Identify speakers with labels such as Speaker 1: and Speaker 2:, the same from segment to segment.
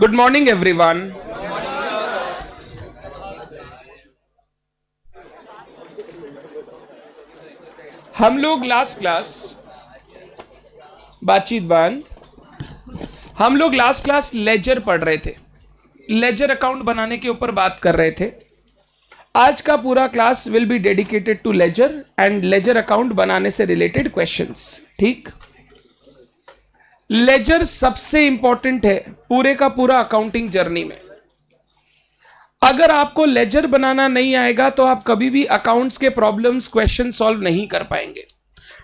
Speaker 1: Good morning everyone. हम लोग last class बातचीत बंद। हम लोग लास्ट क्लास लेजर पढ़ रहे थे, लेजर अकाउंट बनाने के ऊपर बात कर रहे थे। आज का पूरा class will be dedicated to ledger and ledger account बनाने से रिलेटेड क्वेश्चंस। ठीक, लेजर सबसे इंपॉर्टेंट है पूरे का पूरा अकाउंटिंग जर्नी में। अगर आपको लेजर बनाना नहीं आएगा तो आप कभी भी अकाउंट्स के प्रॉब्लम्स, क्वेश्चन सॉल्व नहीं कर पाएंगे।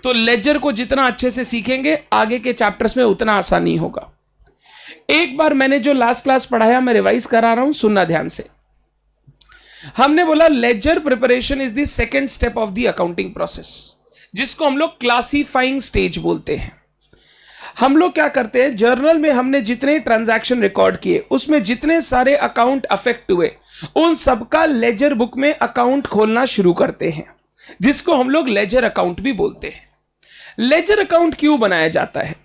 Speaker 1: तो लेजर को जितना अच्छे से सीखेंगे आगे के चैप्टर्स में उतना आसानी होगा। एक बार मैंने जो लास्ट क्लास पढ़ाया मैं रिवाइज करा रहा हूं, सुनना ध्यान से। हमने बोला ledger preparation is the second step of the accounting process, जिसको हम लोग क्लासीफाइंग स्टेज बोलते हैं। हम लोग क्या करते हैं, जर्नल में हमने जितने ट्रांजैक्शन रिकॉर्ड किए उसमें जितने सारे अकाउंट अफेक्ट हुए उन सबका लेजर बुक में अकाउंट खोलना शुरू करते हैं, जिसको हम लोग लेजर अकाउंट भी बोलते हैं। लेजर अकाउंट क्यों बनाया जाता है?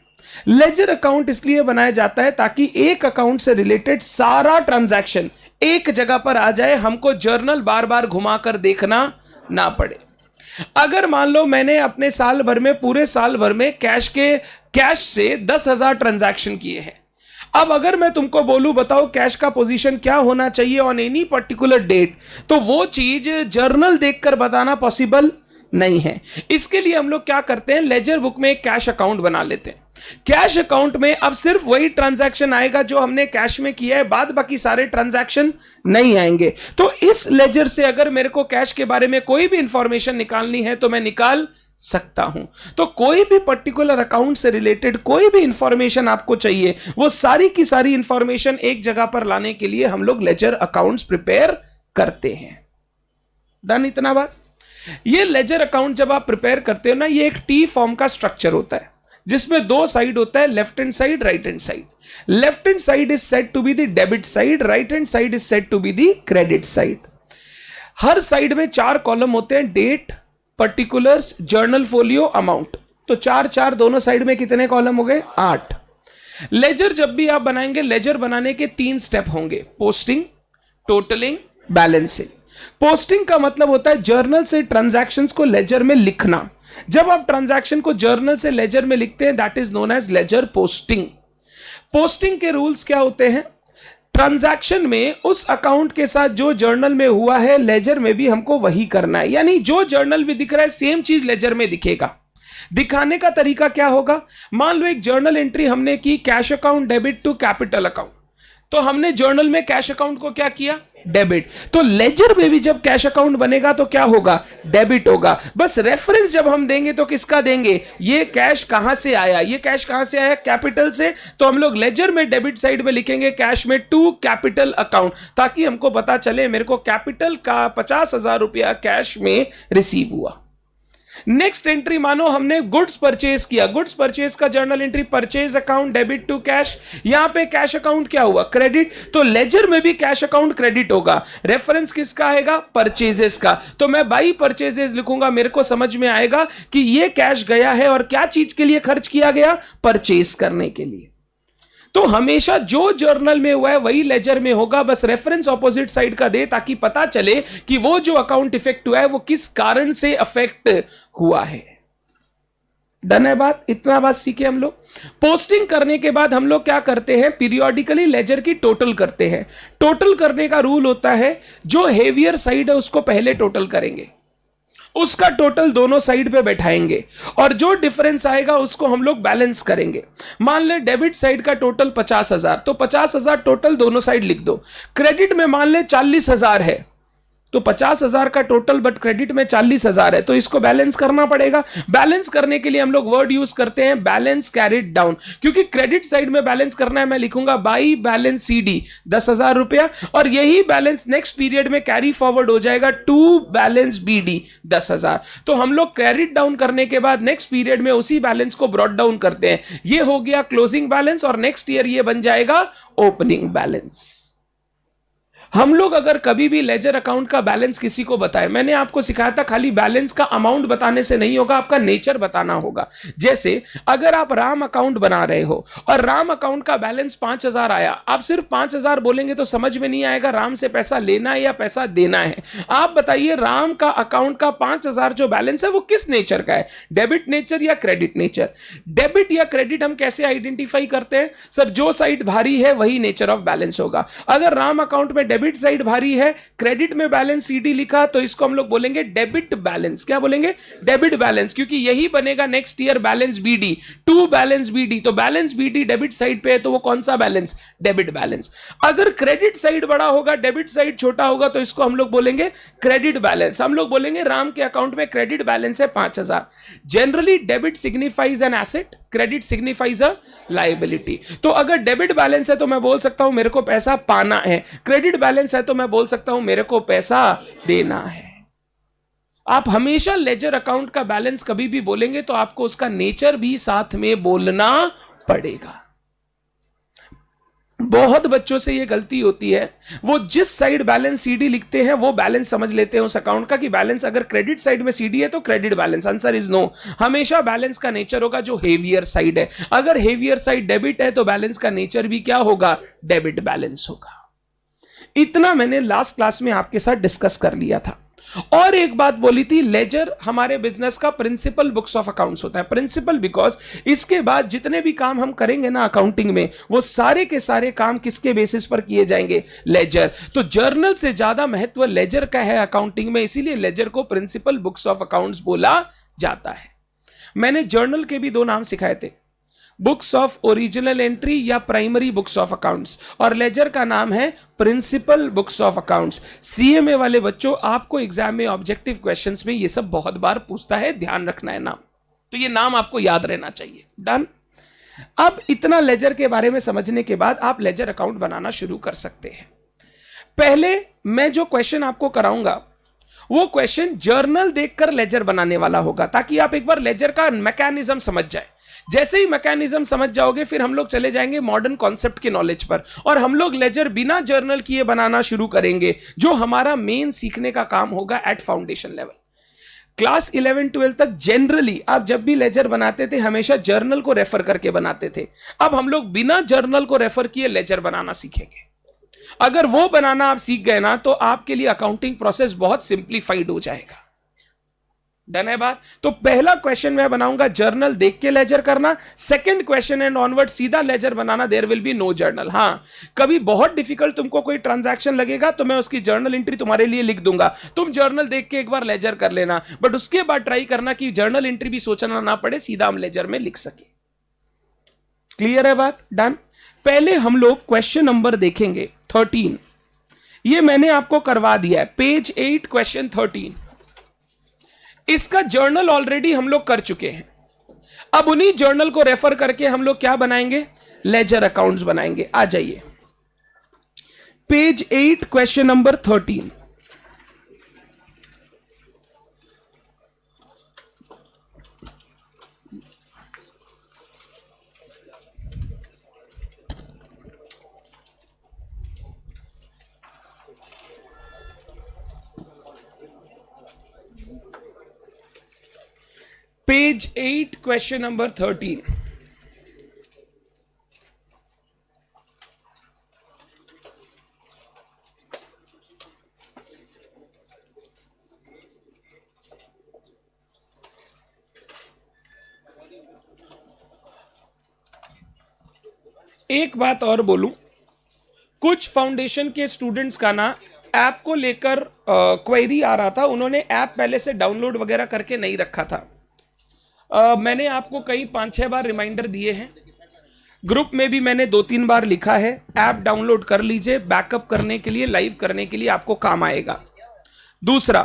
Speaker 1: लेजर अकाउंट इसलिए बनाया जाता है ताकि एक अकाउंट से रिलेटेड सारा ट्रांजैक्शन एक जगह पर आ जाए, हमको जर्नल बार बार घुमाकर देखना ना पड़े। अगर मान लो मैंने अपने साल भर में, पूरे साल भर में कैश से 10,000 ट्रांजैक्शन किए हैं। अब अगर मैं तुमको बोलूं बताओ कैश का पोजीशन क्या होना चाहिए ऑन एनी पर्टिकुलर डेट, तो वो चीज जर्नल देखकर बताना पॉसिबल नहीं है। इसके लिए हम लोग क्या करते हैं, लेजर बुक में एक कैश अकाउंट बना लेते हैं। कैश अकाउंट में अब सिर्फ वही ट्रांजैक्शन आएगा जो हमने कैश में किया है, बाद बाकी सारे ट्रांजैक्शन नहीं आएंगे। तो इस लेजर से अगर मेरे को कैश के बारे में कोई भी इंफॉर्मेशन निकालनी है तो मैं निकाल सकता हूं। तो कोई भी पर्टिकुलर अकाउंट से रिलेटेड कोई भी इंफॉर्मेशन आपको चाहिए, वो सारी की सारी इंफॉर्मेशन एक जगह पर लाने के लिए हम लोग लेजर अकाउंट्स प्रिपेयर करते हैं। डन इतना बात। ये लेजर अकाउंट जब आप प्रिपेयर करते हो ना, ये एक टी फॉर्म का स्ट्रक्चर होता है जिसमें दो साइड होता है, left hand side, right hand side. Left hand side is said to be the debit side, right hand side is said to be the credit side. हर साइड में 4 column होते हैं, date, particulars, journal folio, amount. तो 4 दोनों side में कितने column हो गए? 8। लेजर जब भी आप बनाएंगे, लेजर बनाने के 3 स्टेप होंगे, पोस्टिंग, टोटलिंग, बैलेंसिंग। पोस्टिंग का मतलब होता है जर्नल से ट्रांजैक्शंस को लेजर में लिखना। जब आप ट्रांजैक्शन को जर्नल से लेजर में लिखते हैं that is known as ledger posting. Posting के रूल्स क्या होते हैं? ट्रांजैक्शन में उस अकाउंट के साथ जो जर्नल में हुआ है लेजर में भी हमको वही करना है, यानी जो जर्नल में दिख रहा है सेम चीज लेजर में दिखेगा। दिखाने का तरीका क्या होगा? मान लो एक जर्नल एंट्री हमने की, cash account debit to capital account. तो हमने जर्नल में कैश अकाउंट को क्या किया? डेबिट। तो लेजर में भी जब कैश अकाउंट बनेगा तो क्या होगा? डेबिट होगा। बस रेफरेंस जब हम देंगे तो किसका देंगे? ये कैश कहां से आया, ये कैश कहां से आया? कैपिटल से। तो हम लोग लेजर में डेबिट साइड में लिखेंगे कैश में टू कैपिटल अकाउंट, ताकि हमको पता चले मेरे को कैपिटल का 50,000 रुपया कैश में रिसीव हुआ। नेक्स्ट एंट्री मानो हमने गुड्स परचेज किया, गुड्स परचेज का journal entry purchase account debit to cash. यहां पे कैश अकाउंट क्या हुआ? क्रेडिट। तो लेजर में भी कैश अकाउंट क्रेडिट होगा। रेफरेंस किसका आएगा? परचेजेस का। तो मैं बाई परचेजेस लिखूंगा, मेरे को समझ में आएगा कि ये कैश गया है और क्या चीज के लिए खर्च किया गया? परचेज करने के लिए। तो हमेशा जो जर्नल में हुआ है वही लेजर में होगा, बस रेफरेंस ऑपोजिट साइड का दे ताकि पता चले कि वो जो अकाउंट इफेक्ट हुआ है वो किस कारण से अफेक्ट हुआ है। डन है बात? इतना बात सीखे हम लोग। पोस्टिंग करने के बाद हम लोग क्या करते हैं, पीरियोडिकली लेजर की टोटल करते हैं। टोटल करने का रूल होता है जो हेवियर साइड है उसको पहले टोटल करेंगे, उसका टोटल दोनों साइड पे बैठाएंगे और जो डिफरेंस आएगा उसको हम लोग बैलेंस करेंगे। मान ले डेबिट साइड का टोटल 50,000, तो 50,000 टोटल दोनों साइड लिख दो। क्रेडिट में मान ले 40,000 है, तो 50,000 का टोटल बट क्रेडिट में 40,000 है, तो इसको बैलेंस करना पड़ेगा। बैलेंस करने के लिए हम लोग वर्ड यूज करते हैं बैलेंस कैरिड डाउन, क्योंकि क्रेडिट साइड में बैलेंस करना है, मैं लिखूंगा बाई बैलेंस सीडी 10,000 रुपया, और यही बैलेंस नेक्स्ट पीरियड में कैरी फॉरवर्ड हो जाएगा टू बैलेंस बीडी 10,000। तो हम लोग कैरिड डाउन करने के बाद नेक्स्ट पीरियड में उसी बैलेंस को ब्रॉट डाउन करते हैं। ये हो गया क्लोजिंग बैलेंस और नेक्स्ट ईयर ये बन जाएगा ओपनिंग बैलेंस। हम लोग अगर कभी भी लेजर अकाउंट का बैलेंस किसी को बताएं, मैंने आपको सिखाया था खाली बैलेंस का अमाउंट बताने से नहीं होगा, आपका नेचर बताना होगा। जैसे अगर आप राम अकाउंट बना रहे हो और राम अकाउंट का बैलेंस 5,000 आया, आप सिर्फ 5,000 बोलेंगे तो समझ में नहीं आएगा राम से पैसा लेना है या पैसा देना है। आप बताइए राम का अकाउंट का 5,000 जो बैलेंस है वो किस नेचर का है, डेबिट नेचर या क्रेडिट नेचर? डेबिट या क्रेडिट हम कैसे आइडेंटिफाई करते हैं? सर, जो साइड भारी है वही नेचर ऑफ बैलेंस होगा। अगर राम अकाउंट में डेबिट साइड भारी है, क्रेडिट में बैलेंस सीडी लिखा, तो इसको हम लोग बोलेंगे डेबिट बैलेंस। क्या बोलेंगे? डेबिट बैलेंस, क्योंकि यही बनेगा next year balance BD, to balance BD. तो बैलेंस बीडी डेबिट साइड पे है तो वो कौन सा बैलेंस? Debit balance. अगर क्रेडिट साइड बड़ा होगा, डेबिट साइड छोटा होगा, तो इसको हम लोग बोलेंगे क्रेडिट बैलेंस। हम लोग बोलेंगे राम के अकाउंट में क्रेडिट बैलेंस है 5,000। Generally debit signifies an asset, credit signifies a liability. तो अगर डेबिट बैलेंस है तो मैं बोल सकता हूं मेरे को पैसा पाना है, क्रेडिट बैलेंस है तो मैं बोल सकता हूं मेरे को पैसा देना है। आप हमेशा लेजर अकाउंट का बैलेंस कभी भी बोलेंगे तो आपको उसका नेचर भी साथ में बोलना पड़ेगा। बहुत बच्चों से यह गलती होती है, वो जिस साइड बैलेंस सीडी लिखते हैं वो बैलेंस समझ लेते हैं उस अकाउंट का कि बैलेंस अगर क्रेडिट साइड में सीडी है तो credit balance. Answer is no. हमेशा बैलेंस का नेचर होगा जो हेवियर साइड है। अगर हेवियर साइड डेबिट है तो बैलेंस का नेचर भी क्या होगा? डेबिट बैलेंस होगा। इतना मैंने लास्ट क्लास में आपके साथ डिस्कस कर लिया था। और एक बात बोली थी, लेजर हमारे बिजनेस का प्रिंसिपल बुक्स ऑफ अकाउंट्स होता है। प्रिंसिपल बिकॉज इसके बाद जितने भी काम हम करेंगे ना अकाउंटिंग में, वो सारे के सारे काम किसके बेसिस पर किए जाएंगे? लेजर। तो जर्नल से ज्यादा महत्व लेजर का है अकाउंटिंग में, इसीलिए लेजर को प्रिंसिपल बुक्स ऑफ अकाउंट्स बोला जाता है। मैंने जर्नल के भी दो नाम सिखाए थे, बुक्स ऑफ ओरिजिनल एंट्री या प्राइमरी बुक्स ऑफ अकाउंट्स, और लेजर का नाम है principal books of accounts. CMA वाले बच्चों, आपको एग्जाम में ऑब्जेक्टिव क्वेश्चंस में ये सब बहुत बार पूछता है, ध्यान रखना है नाम, तो ये नाम आपको याद रहना चाहिए। डन। अब इतना लेजर के बारे में समझने के बाद आप लेजर अकाउंट बनाना शुरू कर सकते हैं। पहले मैं जो क्वेश्चन आपको कराऊंगा वो क्वेश्चन जर्नल देखकर लेजर बनाने वाला होगा, ताकि आप एक बार लेजर का मैकेनिज्म समझ जाए। जैसे ही मैकेनिज्म समझ जाओगे फिर हम लोग चले जाएंगे मॉडर्न कॉन्सेप्ट के नॉलेज पर, और हम लोग लेजर बिना जर्नल किए बनाना शुरू करेंगे, जो हमारा मेन सीखने का काम होगा एट फाउंडेशन लेवल। क्लास 11-12 तक जनरली आप जब भी लेजर बनाते थे हमेशा जर्नल को रेफर करके बनाते थे। अब हम लोग बिना जर्नल को रेफर किए लेजर बनाना सीखेंगे। अगर वो बनाना आप सीख गए ना तो आपके लिए अकाउंटिंग प्रोसेस बहुत सिंप्लीफाइड हो जाएगा। डन है बात? तो पहला क्वेश्चन मैं बनाऊंगा जर्नल देख के लेजर करना। सेकंड क्वेश्चन एंड ऑनवर्ड सीधा लेजर बनाना, there will be no journal. हां, कभी बहुत डिफिकल्ट तुमको कोई ट्रांजैक्शन लगेगा तो मैं उसकी जर्नल एंट्री तुम्हारे लिए लिख दूंगा, तुम जर्नल देख के एक बार लेजर कर लेना, बट उसके बाद ट्राई करना कि जर्नल एंट्री भी सोचना ना पड़े, सीधा हम लेजर में लिख सके। क्लियर है बात? डन। पहले हम लोग क्वेश्चन नंबर देखेंगे 13। ये मैंने आपको करवा दिया है, पेज 8 क्वेश्चन 13। इसका जर्नल ऑलरेडी हम लोग कर चुके हैं। अब उन्हीं जर्नल को रेफर करके हम लोग क्या बनाएंगे? लेजर अकाउंट्स बनाएंगे। आ जाइए page 8 question number 13। Page 8 question number 13। एक बात और बोलूं, कुछ फाउंडेशन के स्टूडेंट्स का ना ऐप को लेकर क्वेरी आ रहा था, उन्होंने ऐप पहले से डाउनलोड वगैरह करके नहीं रखा था। मैंने आपको कई 5-6 बार रिमाइंडर दिए हैं, ग्रुप में भी मैंने 2-3 बार लिखा है, ऐप डाउनलोड कर लीजिए, बैकअप करने के लिए, लाइव करने के लिए आपको काम आएगा। दूसरा,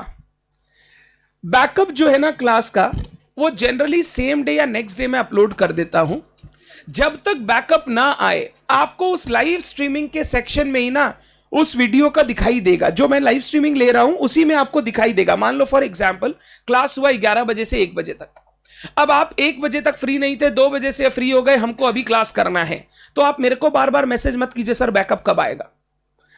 Speaker 1: बैकअप जो है ना क्लास का, वो जनरली सेम डे या नेक्स्ट डे में अपलोड कर देता हूं। जब तक बैकअप ना आए आपको उस लाइव स्ट्रीमिंग के सेक्शन में ही ना उस वीडियो का दिखाई देगा, जो मैं लाइव स्ट्रीमिंग ले रहा हूं उसी में आपको दिखाई देगा। मान लो फॉर एग्जांपल क्लास हुआ 11 बजे से 1 बजे तक, अब आप 1 बजे तक फ्री नहीं थे, 2 बजे से फ्री हो गए, हमको अभी क्लास करना है, तो आप मेरे को बार बार मैसेज मत कीजिए सर बैकअप कब आएगा।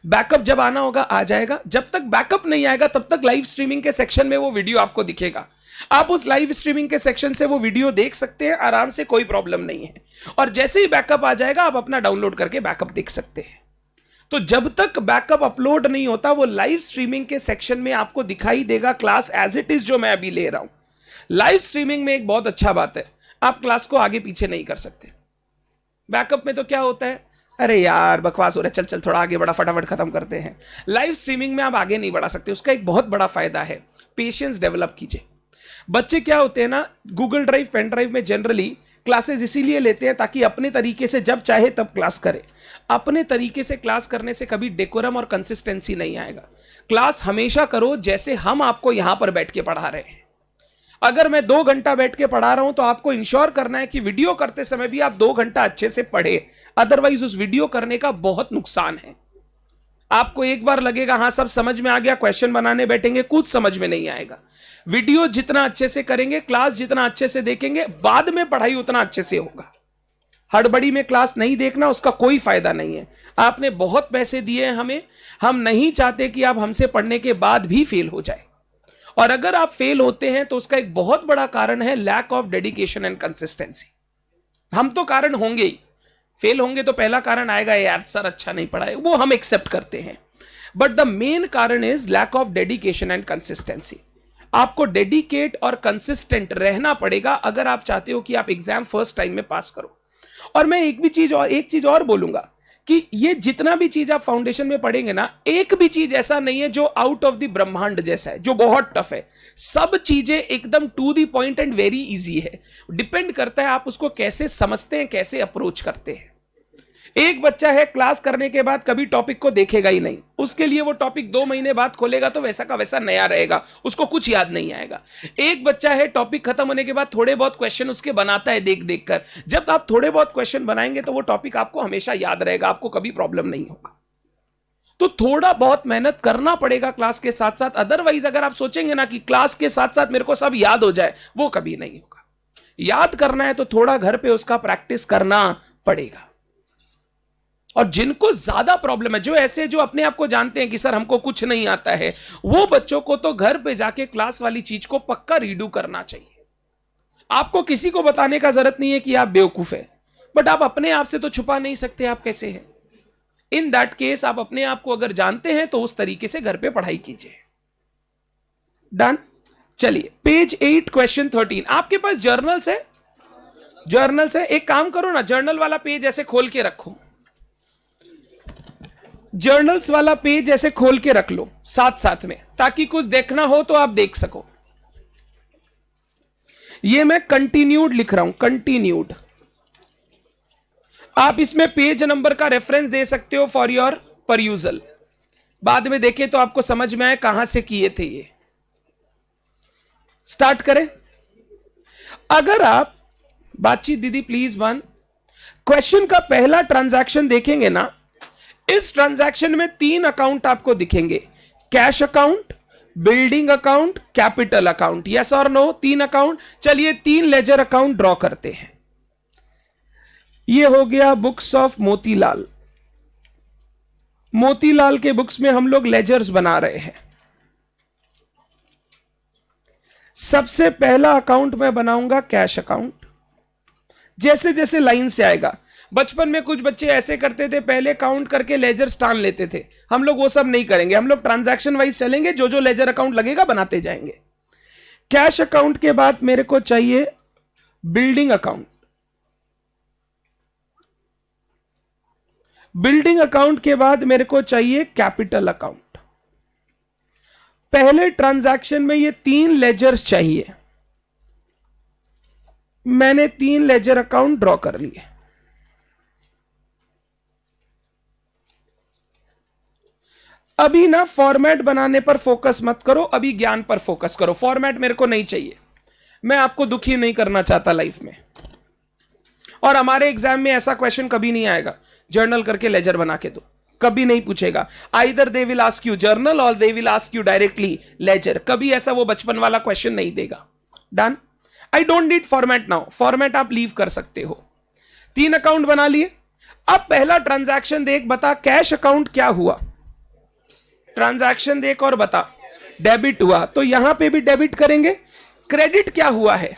Speaker 1: बैकअप जब आना होगा आ जाएगा, जब तक बैकअप नहीं आएगा तब तक लाइव स्ट्रीमिंग के सेक्शन में वो वीडियो आपको दिखेगा। आप उस लाइव स्ट्रीमिंग के सेक्शन से वो वीडियो देख सकते हैं आराम से, कोई प्रॉब्लम नहीं है। और जैसे ही बैकअप आ जाएगा आप अपना डाउनलोड करके बैकअप देख सकते हैं। तो जब तक बैकअप अपलोड नहीं होता वो लाइव स्ट्रीमिंग के सेक्शन में आपको दिखाई देगा क्लास एज इट इज जो मैं अभी ले रहा हूं। लाइव स्ट्रीमिंग में एक बहुत अच्छा बात है, आप क्लास को आगे पीछे नहीं कर सकते। बैकअप में तो क्या होता है, अरे यार बकवास हो रहा है, चल चल थोड़ा आगे बढ़ा, फटाफट खत्म करते हैं। लाइव स्ट्रीमिंग में आप आगे नहीं बढ़ा सकते। उसका एक बहुत बड़ा फायदा है, पेशेंस डेवलप कीजिए। बच्चे क्या होते हैं ना, गूगल ड्राइव पेन ड्राइव में जनरली क्लासेस इसीलिए लेते हैं ताकि अपने तरीके से जब चाहे तब क्लास करें। अपने तरीके से क्लास करने से कभी डेकोरम और कंसिस्टेंसी नहीं आएगा। क्लास हमेशा करो जैसे हम आपको यहां पर बैठ के पढ़ा रहे हैं। अगर मैं 2 घंटा बैठ के पढ़ा रहा हूं तो आपको इंश्योर करना है कि वीडियो करते समय भी आप 2 घंटा अच्छे से पढ़े, अदरवाइज उस वीडियो करने का बहुत नुकसान है। आपको एक बार लगेगा हाँ सब समझ में आ गया, क्वेश्चन बनाने बैठेंगे कुछ समझ में नहीं आएगा। वीडियो जितना अच्छे से करेंगे, क्लास जितना अच्छे से देखेंगे, बाद में पढ़ाई उतना अच्छे से होगा। हड़बड़ी में क्लास नहीं देखना, उसका कोई फायदा नहीं है। आपने बहुत पैसे दिए हैं हमें, हम नहीं चाहते कि आप हमसे पढ़ने के बाद भी फेल हो जाए। और अगर आप फेल होते हैं तो उसका एक बहुत बड़ा कारण है lack of dedication and consistency. हम तो कारण होंगे ही, फेल होंगे तो पहला कारण आएगा यार सर अच्छा नहीं पढ़ाए, वो हम एक्सेप्ट करते हैं। बट द मेन कारण is lack of dedication and consistency. आपको डेडिकेट और कंसिस्टेंट रहना पड़ेगा अगर आप चाहते हो कि आप एग्जाम फर्स्ट टाइम में पास करो। और मैं एक चीज और बोलूंगा कि ये जितना भी चीज आप फाउंडेशन में पढ़ेंगे ना, एक भी चीज ऐसा नहीं है जो आउट ऑफ द ब्रह्मांड जैसा है, जो बहुत टफ है। सब चीजें एकदम to the point and very easy है। डिपेंड करता है आप उसको कैसे समझते हैं, कैसे अप्रोच करते हैं। एक बच्चा है क्लास करने के बाद कभी टॉपिक को देखेगा ही नहीं, उसके लिए वो टॉपिक 2 महीने बाद खोलेगा तो वैसा का वैसा नया रहेगा, उसको कुछ याद नहीं आएगा। एक बच्चा है टॉपिक खत्म होने के बाद थोड़े बहुत क्वेश्चन उसके बनाता है देख देख कर। जब आप थोड़े बहुत क्वेश्चन बनाएंगे तो वो टॉपिक आपको हमेशा याद रहेगा, आपको कभी प्रॉब्लम नहीं होगा। तो थोड़ा बहुत मेहनत करना पड़ेगा क्लास के साथ साथ। अदरवाइज अगर आप सोचेंगे ना कि क्लास के साथ साथ मेरे को सब याद हो जाए, वो कभी नहीं होगा। याद करना है तो थोड़ा घर पे उसका प्रैक्टिस करना पड़ेगा। और जिनको ज्यादा प्रॉब्लम है, जो ऐसे जो अपने आप को जानते हैं कि सर हमको कुछ नहीं आता है, वो बच्चों को तो घर पे जाके क्लास वाली चीज को पक्का रीडू करना चाहिए। आपको किसी को बताने का जरूरत नहीं है कि आप बेवकूफ है, बट आप अपने आप से तो छुपा नहीं सकते आप कैसे हैं। इन दैट केस आप अपने आप को अगर जानते हैं तो उस तरीके से घर पे पढ़ाई कीजिए। डन। चलिए पेज 8 क्वेश्चन 13। आपके पास जर्नल्स है? जर्नल्स है। एक काम करो ना, जर्नल वाला पेज ऐसे खोल के रखो, जर्नल्स वाला पेज ऐसे खोल के रख लो साथ साथ में, ताकि कुछ देखना हो तो आप देख सको। ये मैं कंटिन्यूड लिख रहा हूं, कंटिन्यूड। आप इसमें पेज नंबर का रेफरेंस दे सकते हो फॉर योर परयूजल। बाद में देखें तो आपको समझ में आए कहां से किए थे ये। स्टार्ट करें। अगर आप बातचीत दीदी प्लीज वन, क्वेश्चन का पहला ट्रांजैक्शन देखेंगे ना, इस ट्रांजैक्शन में 3 अकाउंट आपको दिखेंगे, cash account, building account, capital account. Yes और नो? 3 अकाउंट। चलिए 3 लेजर अकाउंट ड्रॉ करते हैं। यह हो गया बुक्स ऑफ मोतीलाल। मोतीलाल के बुक्स में हम लोग लेजर्स बना रहे हैं। सबसे पहला अकाउंट मैं बनाऊंगा कैश अकाउंट। जैसे जैसे लाइन से आएगा, बचपन में कुछ बच्चे ऐसे करते थे, पहले काउंट करके लेजर टान लेते थे। हम लोग वो सब नहीं करेंगे, हम लोग ट्रांजैक्शन वाइज चलेंगे, जो जो लेजर अकाउंट लगेगा बनाते जाएंगे। कैश अकाउंट के बाद मेरे को चाहिए बिल्डिंग अकाउंट। बिल्डिंग अकाउंट के बाद मेरे को चाहिए कैपिटल अकाउंट। पहले ट्रांजैक्शन में ये 3 लेजर्स चाहिए। मैंने 3 लेजर अकाउंट ड्रॉ कर लिए। अभी ना फॉर्मेट बनाने पर फोकस मत करो, अभी ज्ञान पर फोकस करो। फॉर्मेट मेरे को नहीं चाहिए, मैं आपको दुखी नहीं करना चाहता लाइफ में। और हमारे एग्जाम में ऐसा क्वेश्चन कभी नहीं आएगा जर्नल करके लेजर बना के दो, कभी नहीं पूछेगा। Either they will ask you journal और they will ask you directly ledger. कभी ऐसा वो बचपन वाला क्वेश्चन नहीं देगा। Done. I don't need format now, format आप लीव कर सकते हो। 3 अकाउंट बना लिए। अब पहला ट्रांजैक्शन देख, बता कैश अकाउंट क्या हुआ। ट्रांजैक्शन देख और बता। डेबिट हुआ तो यहां पे भी डेबिट करेंगे। क्रेडिट क्या हुआ है?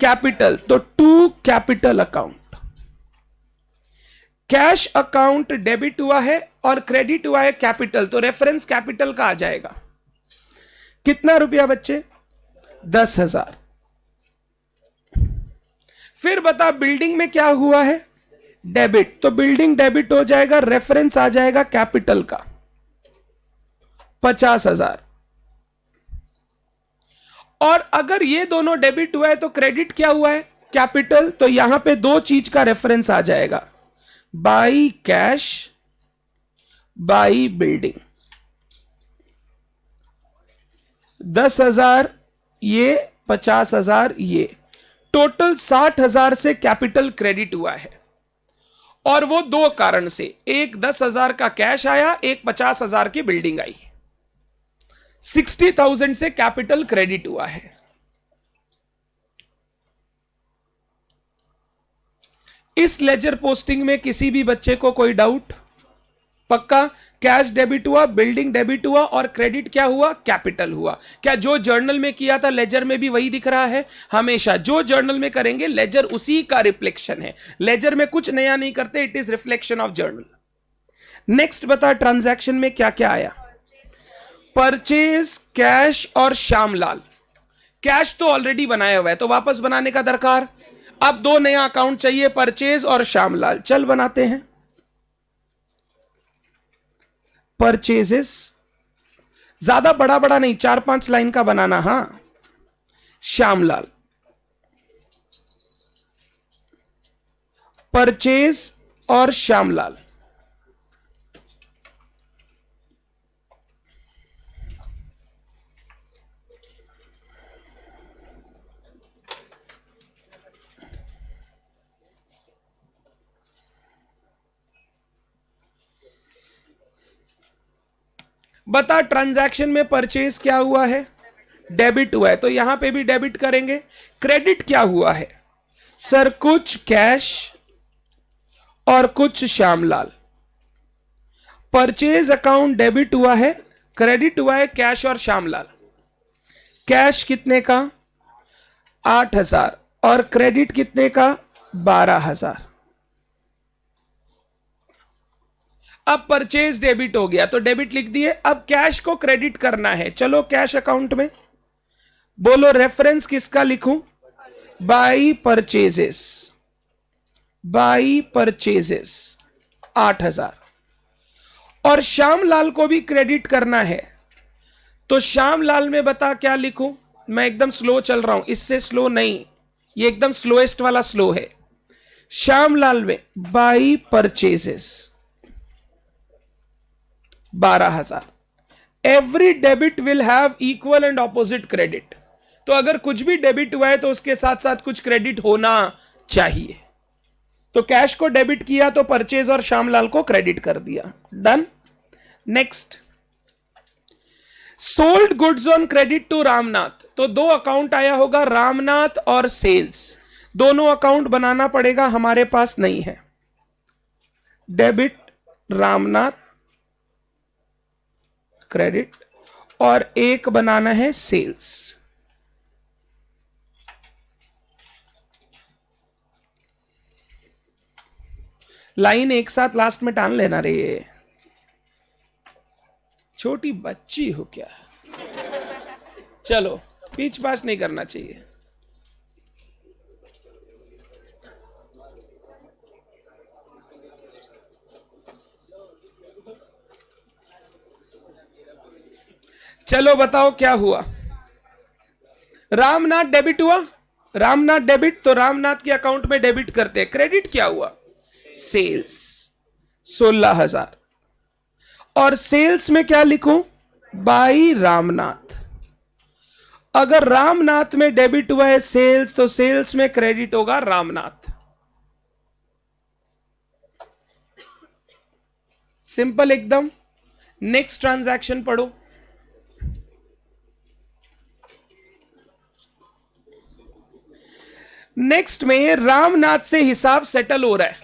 Speaker 1: कैपिटल, तो to capital account. Cash account debit हुआ है और क्रेडिट हुआ है कैपिटल, तो रेफरेंस कैपिटल का आ जाएगा। कितना रुपया बच्चे? 10,000। फिर बता बिल्डिंग में क्या हुआ है? डेबिट, तो बिल्डिंग डेबिट हो जाएगा, रेफरेंस आ जाएगा कैपिटल का 50,000। और अगर ये दोनों डेबिट हुआ है तो क्रेडिट क्या हुआ है? कैपिटल, तो यहां पे दो चीज का रेफरेंस आ जाएगा, बाई कैश बाई बिल्डिंग। 10,000 ये, 50,000 ये, टोटल 60,000 से कैपिटल क्रेडिट हुआ है। और वो दो कारण से, एक 10,000 का कैश आया, एक 50,000 की बिल्डिंग आई। 60,000 से कैपिटल क्रेडिट हुआ है। इस लेजर पोस्टिंग में किसी भी बच्चे को कोई डाउट? पक्का? कैश डेबिट हुआ, बिल्डिंग डेबिट हुआ और क्रेडिट क्या हुआ? कैपिटल हुआ। क्या जो जर्नल में किया था लेजर में भी वही दिख रहा है? हमेशा जो जर्नल में करेंगे लेजर उसी का रिफ्लेक्शन है। लेजर में कुछ नया नहीं करते, it is reflection of journal. Next बता ट्रांजैक्शन में क्या क्या आया? परचेज, कैश और श्यामलाल। कैश तो ऑलरेडी बनाया हुआ है तो वापस बनाने का दरकार। अब दो नया अकाउंट चाहिए, परचेज और श्यामलाल। चल बनाते हैं। परचेजेस ज्यादा बड़ा बड़ा नहीं, 4-5 लाइन का बनाना। हां, श्यामलाल। परचेज और श्यामलाल। बता ट्रांजैक्शन में परचेज क्या हुआ है? डेबिट हुआ है, तो यहां पे भी डेबिट करेंगे। क्रेडिट क्या हुआ है? सर कुछ कैश और कुछ श्यामलाल। परचेज अकाउंट डेबिट हुआ है, क्रेडिट हुआ है कैश और श्यामलाल। कैश कितने का? 8,000 और क्रेडिट कितने का? 12,000। अब परचेज डेबिट हो गया तो डेबिट लिख दिए। अब कैश को क्रेडिट करना है, चलो कैश अकाउंट में बोलो रेफरेंस किसका लिखूं? By purchases. By purchases 8,000। और श्यामलाल को भी क्रेडिट करना है, तो श्यामलाल में बता क्या लिखूं? मैं एकदम स्लो चल रहा हूं, इससे स्लो नहीं, ये एकदम स्लोएस्ट वाला स्लो है। श्यामलाल में by purchases 12,000। Every debit will have equal and opposite credit, तो अगर कुछ भी डेबिट हुआ है तो उसके साथ साथ कुछ क्रेडिट होना चाहिए। तो कैश को डेबिट किया तो परचेज और श्यामलाल को क्रेडिट कर दिया। Done. Next, sold goods on credit to Ramnath, तो दो अकाउंट आया होगा, रामनाथ और सेल्स। दोनों अकाउंट बनाना पड़ेगा, हमारे पास नहीं है। डेबिट रामनाथ क्रेडिट और एक बनाना है सेल्स। लाइन एक साथ लास्ट में टान लेना रे, छोटी बच्ची हो क्या? चलो पीछ पास नहीं करना चाहिए। चलो बताओ क्या हुआ? रामनाथ डेबिट हुआ, रामनाथ डेबिट, तो रामनाथ के अकाउंट में डेबिट करते हैं। क्रेडिट क्या हुआ? सेल्स 16,000। और सेल्स में क्या लिखूं? बाई रामनाथ। अगर रामनाथ में डेबिट हुआ है सेल्स, तो सेल्स में क्रेडिट होगा रामनाथ। सिंपल एकदम। नेक्स्ट ट्रांजैक्शन पढ़ो। नेक्स्ट में रामनाथ से हिसाब सेटल हो रहा है।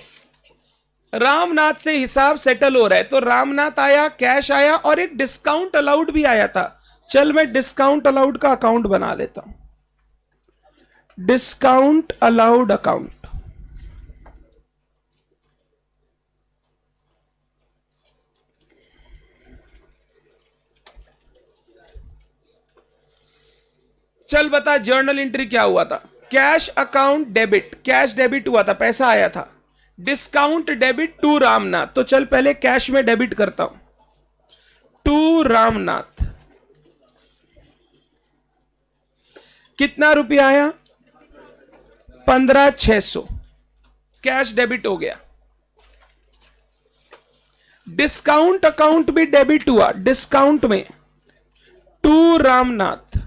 Speaker 1: रामनाथ से हिसाब सेटल हो रहा है, तो रामनाथ आया, कैश आया और एक डिस्काउंट अलाउड भी आया था। चल मैं डिस्काउंट अलाउड का अकाउंट बना लेता हूं, डिस्काउंट अलाउड अकाउंट। चल बता जर्नल एंट्री क्या हुआ था। Cash account debit, cash debit हुआ था, पैसा आया था। डिस्काउंट डेबिट टू रामनाथ, तो चल पहले कैश में डेबिट करता हूं, टू रामनाथ। कितना रुपया आया? 15,600, कैश डेबिट हो गया। डिस्काउंट अकाउंट भी डेबिट हुआ, डिस्काउंट में टू रामनाथ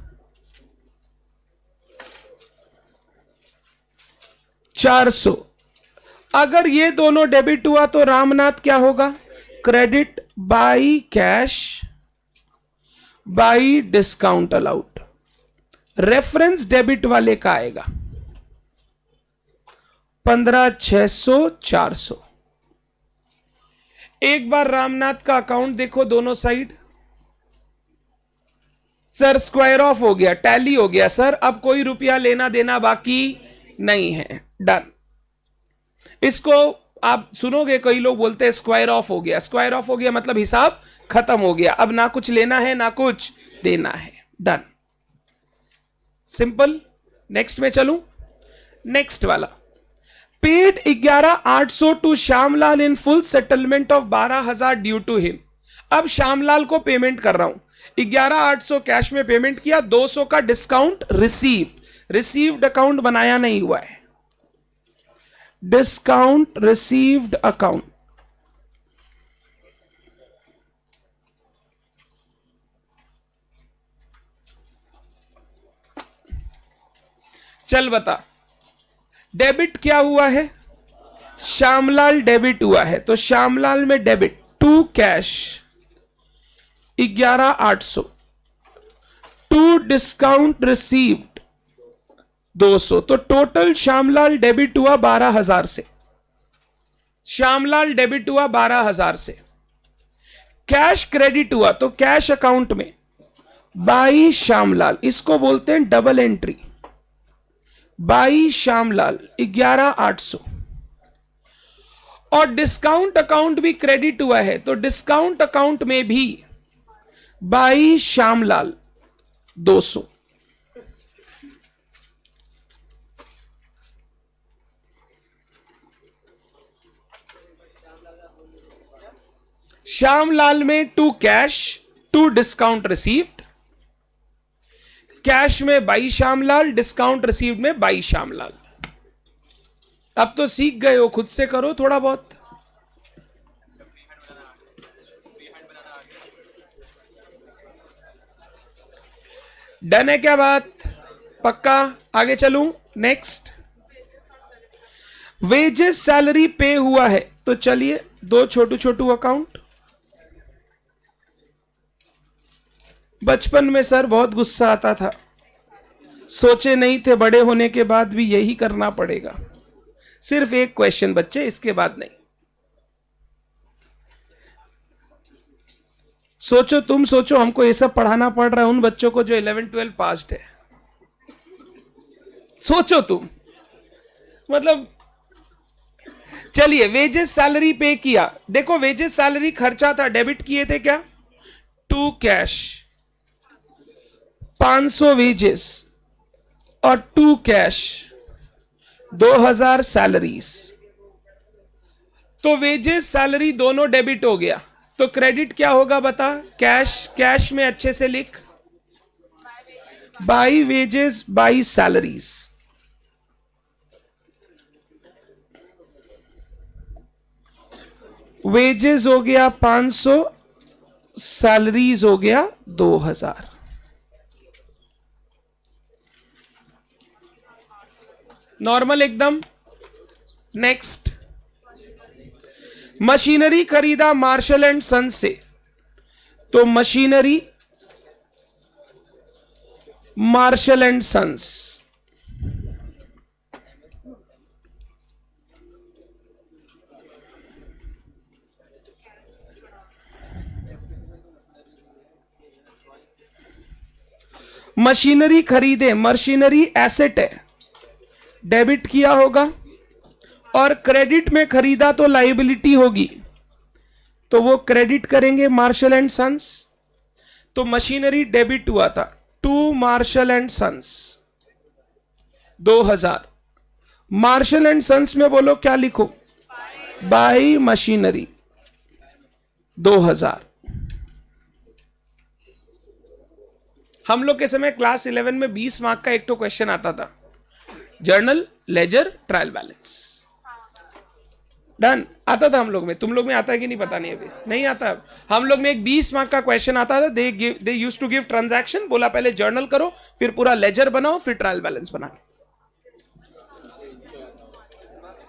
Speaker 1: 400। अगर ये दोनों डेबिट हुआ तो रामनाथ क्या होगा? Credit by cash by discount allowed. Reference debit वाले का आएगा 15,600 400। एक बार रामनाथ का अकाउंट देखो दोनों साइड। सर स्क्वायर ऑफ हो गया, टैली हो गया सर, अब कोई रुपया लेना देना बाकी नहीं है, डन। इसको आप सुनोगे कई लोग बोलते हैं स्क्वायर ऑफ हो गया, स्क्वायर ऑफ हो गया मतलब हिसाब खत्म हो गया, अब ना कुछ लेना है ना कुछ देना है, डन, सिंपल। नेक्स्ट में चलूं, नेक्स्ट वाला। Paid 11,800 to Shyamlal in full settlement of 12,000 due to him. अब श्यामलाल को पेमेंट कर रहा हूं, 11,800 कैश में पेमेंट किया, 200 का डिस्काउंट रिसीव्ड अकाउंट बनाया नहीं हुआ है, डिस्काउंट रिसीव्ड अकाउंट। चल बता डेबिट क्या हुआ है? श्यामलाल डेबिट हुआ है, तो श्यामलाल में debit to cash 11,800 to discount received 200, तो टोटल श्यामलाल डेबिट हुआ 12,000 से, श्यामलाल डेबिट हुआ 12,000 से। कैश क्रेडिट हुआ तो कैश अकाउंट में बाई श्यामलाल, इसको बोलते हैं डबल एंट्री, बाई श्यामलाल 11,800। और डिस्काउंट अकाउंट भी क्रेडिट हुआ है, तो डिस्काउंट अकाउंट में भी बाई श्यामलाल 200। श्यामलाल में to cash to discount received, cash में बाई श्यामलाल, डिस्काउंट रिसीव्ड में बाई श्यामलाल। अब तो सीख गए हो, खुद से करो थोड़ा बहुत। डन है क्या बात? पक्का? आगे चलूं, नेक्स्ट। वेजेस सैलरी पे हुआ है, तो चलिए दो छोटू छोटू अकाउंट। बचपन में सर बहुत गुस्सा आता था, सोचे नहीं थे बड़े होने के बाद भी यही करना पड़ेगा। सिर्फ एक क्वेश्चन बच्चे, इसके बाद नहीं। सोचो, तुम सोचो, हमको ये सब पढ़ाना पड़ रहा है उन बच्चों को जो 11-12 पास्ड है। सोचो तुम, मतलब चलिए वेजेस सैलरी पे किया, देखो वेजेस सैलरी खर्चा था, डेबिट किए थे क्या? टू कैश 500 वेजेस और टू कैश 2,000 सैलरीज, तो वेजेस सैलरी दोनों डेबिट हो गया, तो क्रेडिट क्या होगा बता? कैश, कैश में अच्छे से लिख, by wages by salaries. Wages हो गया 500, सैलरीज हो गया 2,000। नॉर्मल एकदम। नेक्स्ट, मशीनरी खरीदा मार्शल एंड सन से, तो machinery Marshall and sons, machinery खरीदे, मशीनरी एसेट है, डेबिट किया होगा, और क्रेडिट में खरीदा तो लाइबिलिटी होगी, तो वो क्रेडिट करेंगे मार्शल एंड सन्स। तो मशीनरी डेबिट हुआ था to Marshall and sons 2000। Marshall and sons में बोलो क्या लिखो, बाई मशीनरी 2000। हम लोग के समय क्लास 11 में 20 मार्क का एक तो क्वेश्चन आता था, journal, ledger, trial balance. Done, आता था हम लोग में। तुम लोग में आता है कि नहीं पता नहीं, अभी नहीं आता। हम लोग में एक 20 मार्क का क्वेश्चन आता था, they used to give transaction, बोला पहले जर्नल करो, फिर पूरा लेजर बनाओ, फिर ट्रायल बैलेंस बना।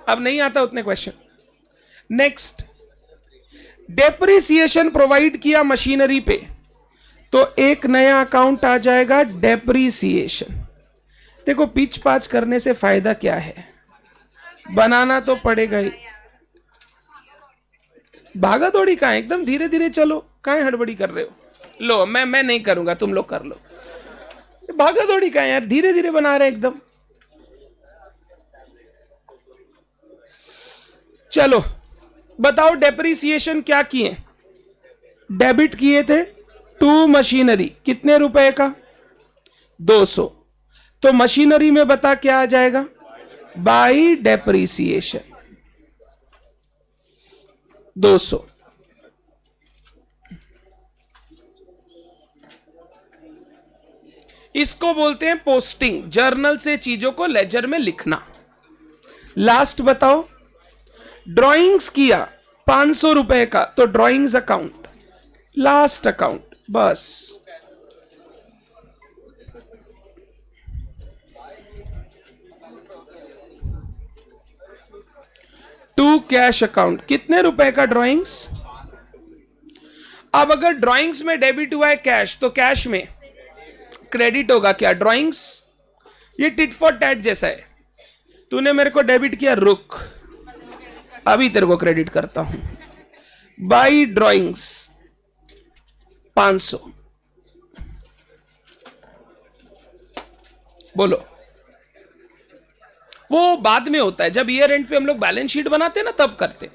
Speaker 1: अब नहीं आता उतने क्वेश्चन। नेक्स्ट, डेप्रिसिएशन प्रोवाइड किया मशीनरी पे, तो एक नया अकाउंट आ जाएगा डेप्रिसिएशन। देखो पिच पाच करने से फायदा क्या है, बनाना तो पड़ेगा ही। भागा दौड़ी कहां, एकदम धीरे धीरे चलो, काहे हड़बड़ी कर रहे हो। लो मैं नहीं करूंगा, तुम लोग कर लो। भागा दौड़ी कहां यार, धीरे धीरे बना रहे एकदम। चलो बताओ डेप्रिसिएशन क्या किए, डेबिट किए थे टू मशीनरी, कितने रुपए का, 200। तो मशीनरी में बता क्या आ जाएगा, बाई डेप्रिसिएशन 200। इसको बोलते हैं पोस्टिंग, जर्नल से चीजों को लेजर में लिखना। लास्ट बताओ, ड्राइंग्स किया 500 रुपए का, तो ड्राइंग्स अकाउंट, लास्ट अकाउंट, बस। टू कैश अकाउंट, कितने रुपए का ड्राइंग्स। अब अगर ड्राइंग्स में डेबिट हुआ है कैश, तो कैश में क्रेडिट होगा क्या, ड्राइंग्स। ये टिट फॉर टैट जैसा है, तूने मेरे को डेबिट किया, रुक अभी तेरे को क्रेडिट करता हूं, बाई ड्राइंग्स 500। बोलो, वो बाद में होता है, जब ईयर एंड पे हम लोग बैलेंस शीट बनाते हैं ना, तब करते।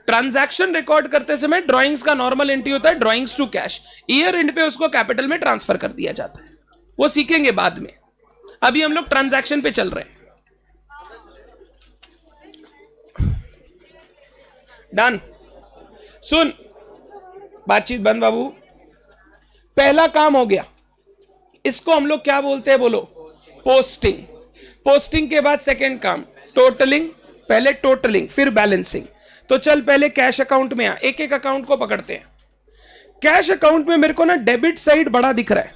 Speaker 1: ट्रांजैक्शन रिकॉर्ड करते समय ड्राइंग्स का नॉर्मल एंट्री होता है, drawings to cash. Year end पे उसको कैपिटल में ट्रांसफर कर दिया जाता है, वो सीखेंगे बाद में। अभी हम लोग ट्रांजैक्शन पे चल रहे हैं। डन, सुन, बातचीत बंद बाबू। पहला काम हो गया, इसको हम लोग क्या बोलते हैं, बोलो, पोस्टिंग। पोस्टिंग के बाद सेकेंड काम टोटलिंग, पहले टोटलिंग फिर बैलेंसिंग। तो चल पहले कैश अकाउंट में आ, एक एक अकाउंट को पकड़ते हैं। कैश अकाउंट में मेरे को ना डेबिट साइड बड़ा दिख रहा है,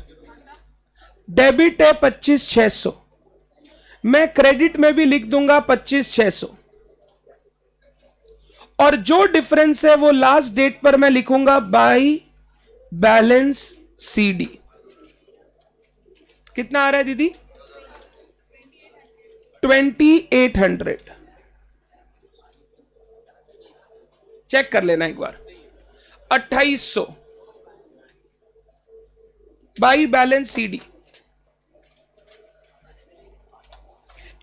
Speaker 1: डेबिट है 25,600, मैं क्रेडिट में भी लिख दूंगा 25,600, और जो डिफरेंस है वो लास्ट डेट पर मैं लिखूंगा बाई बैलेंस सीडी। कितना आ रहा है दीदी, 2800। चेक कर लेना एक बार, 2800 बाई बैलेंस सीडी।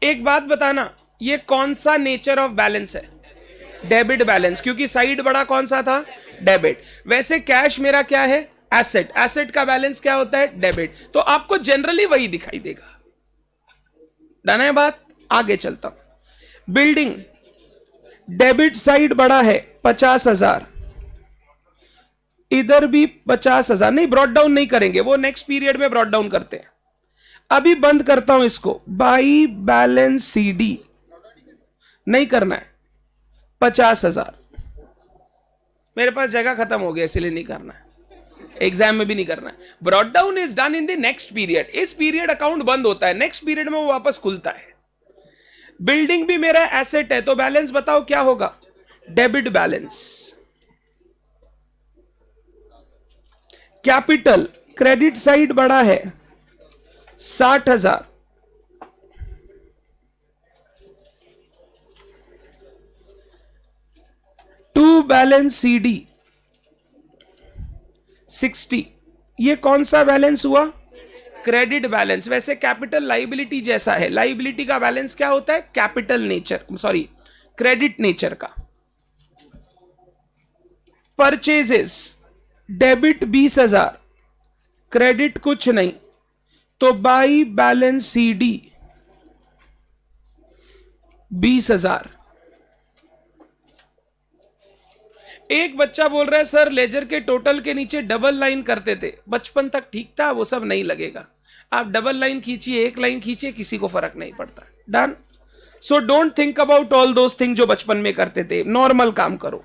Speaker 1: एक बात बताना, ये कौन सा नेचर ऑफ बैलेंस है, डेबिट बैलेंस, क्योंकि साइड बड़ा कौन सा था, डेबिट। वैसे कैश मेरा क्या है, एसेट, एसेट का बैलेंस क्या होता है, डेबिट। तो आपको जनरली वही दिखाई देगा। डन है बात, आगे चलता हूं। बिल्डिंग, डेबिट साइड बड़ा है 50,000, इधर भी 50,000, नहीं ब्रॉड डाउन नहीं करेंगे, वो नेक्स्ट पीरियड में ब्रॉड डाउन करते हैं। अभी बंद करता हूं इसको, बाई बैलेंस सीडी नहीं करना है, 50,000। मेरे पास जगह खत्म हो गया इसलिए नहीं करना है, एग्जाम में भी नहीं करना है। Brought down is done in the next period. इस पीरियड अकाउंट बंद होता है, नेक्स्ट पीरियड में वो वापस खुलता है। बिल्डिंग भी मेरा एसेट है, तो बैलेंस बताओ क्या होगा, debit balance. Capital, credit side बड़ा है 60,000, टू बैलेंस सीडी 60। ये कौन सा बैलेंस हुआ, क्रेडिट बैलेंस। वैसे कैपिटल लाइबिलिटी जैसा है, लाइबिलिटी का बैलेंस क्या होता है, capital nature, sorry credit nature का। परचेजेस, डेबिट 20,000, क्रेडिट कुछ नहीं, तो बाई बैलेंस सीडी 20,000। एक बच्चा बोल रहा है सर लेजर के टोटल के नीचे डबल लाइन करते थे, बचपन तक ठीक था, वो सब नहीं लगेगा। आप डबल लाइन खींचिए, एक लाइन खींचिए, किसी को फर्क नहीं पड़ता। Done. So don't think about all those thing जो बचपन में करते थे, नॉर्मल काम करो।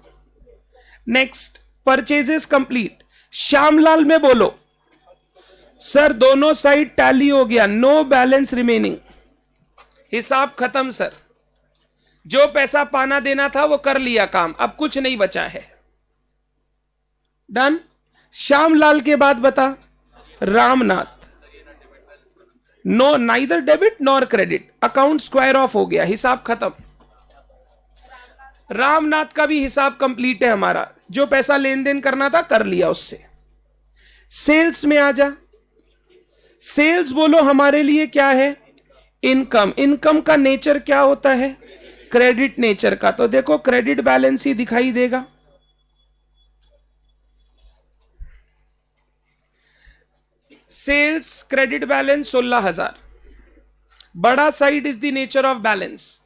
Speaker 1: Next, purchases complete. श्यामलाल में बोलो सर दोनों साइड टैली हो गया, नो बैलेंस रिमेनिंग, हिसाब खत्म सर, जो पैसा पाना देना था वो कर लिया काम, अब कुछ नहीं बचा है। डन। श्यामलाल के बाद बता Ramnath, no neither debit nor credit, account square off हो गया, हिसाब खत्म। रामनाथ का भी हिसाब कंप्लीट है हमारा, जो पैसा लेन देन करना था कर लिया उससे। सेल्स में आ जा। सेल्स बोलो हमारे लिए क्या है, इनकम। इनकम का नेचर क्या होता है, क्रेडिट नेचर का, तो देखो क्रेडिट बैलेंस ही दिखाई देगा। सेल्स क्रेडिट बैलेंस 16,000, बड़ा side is the nature of balance.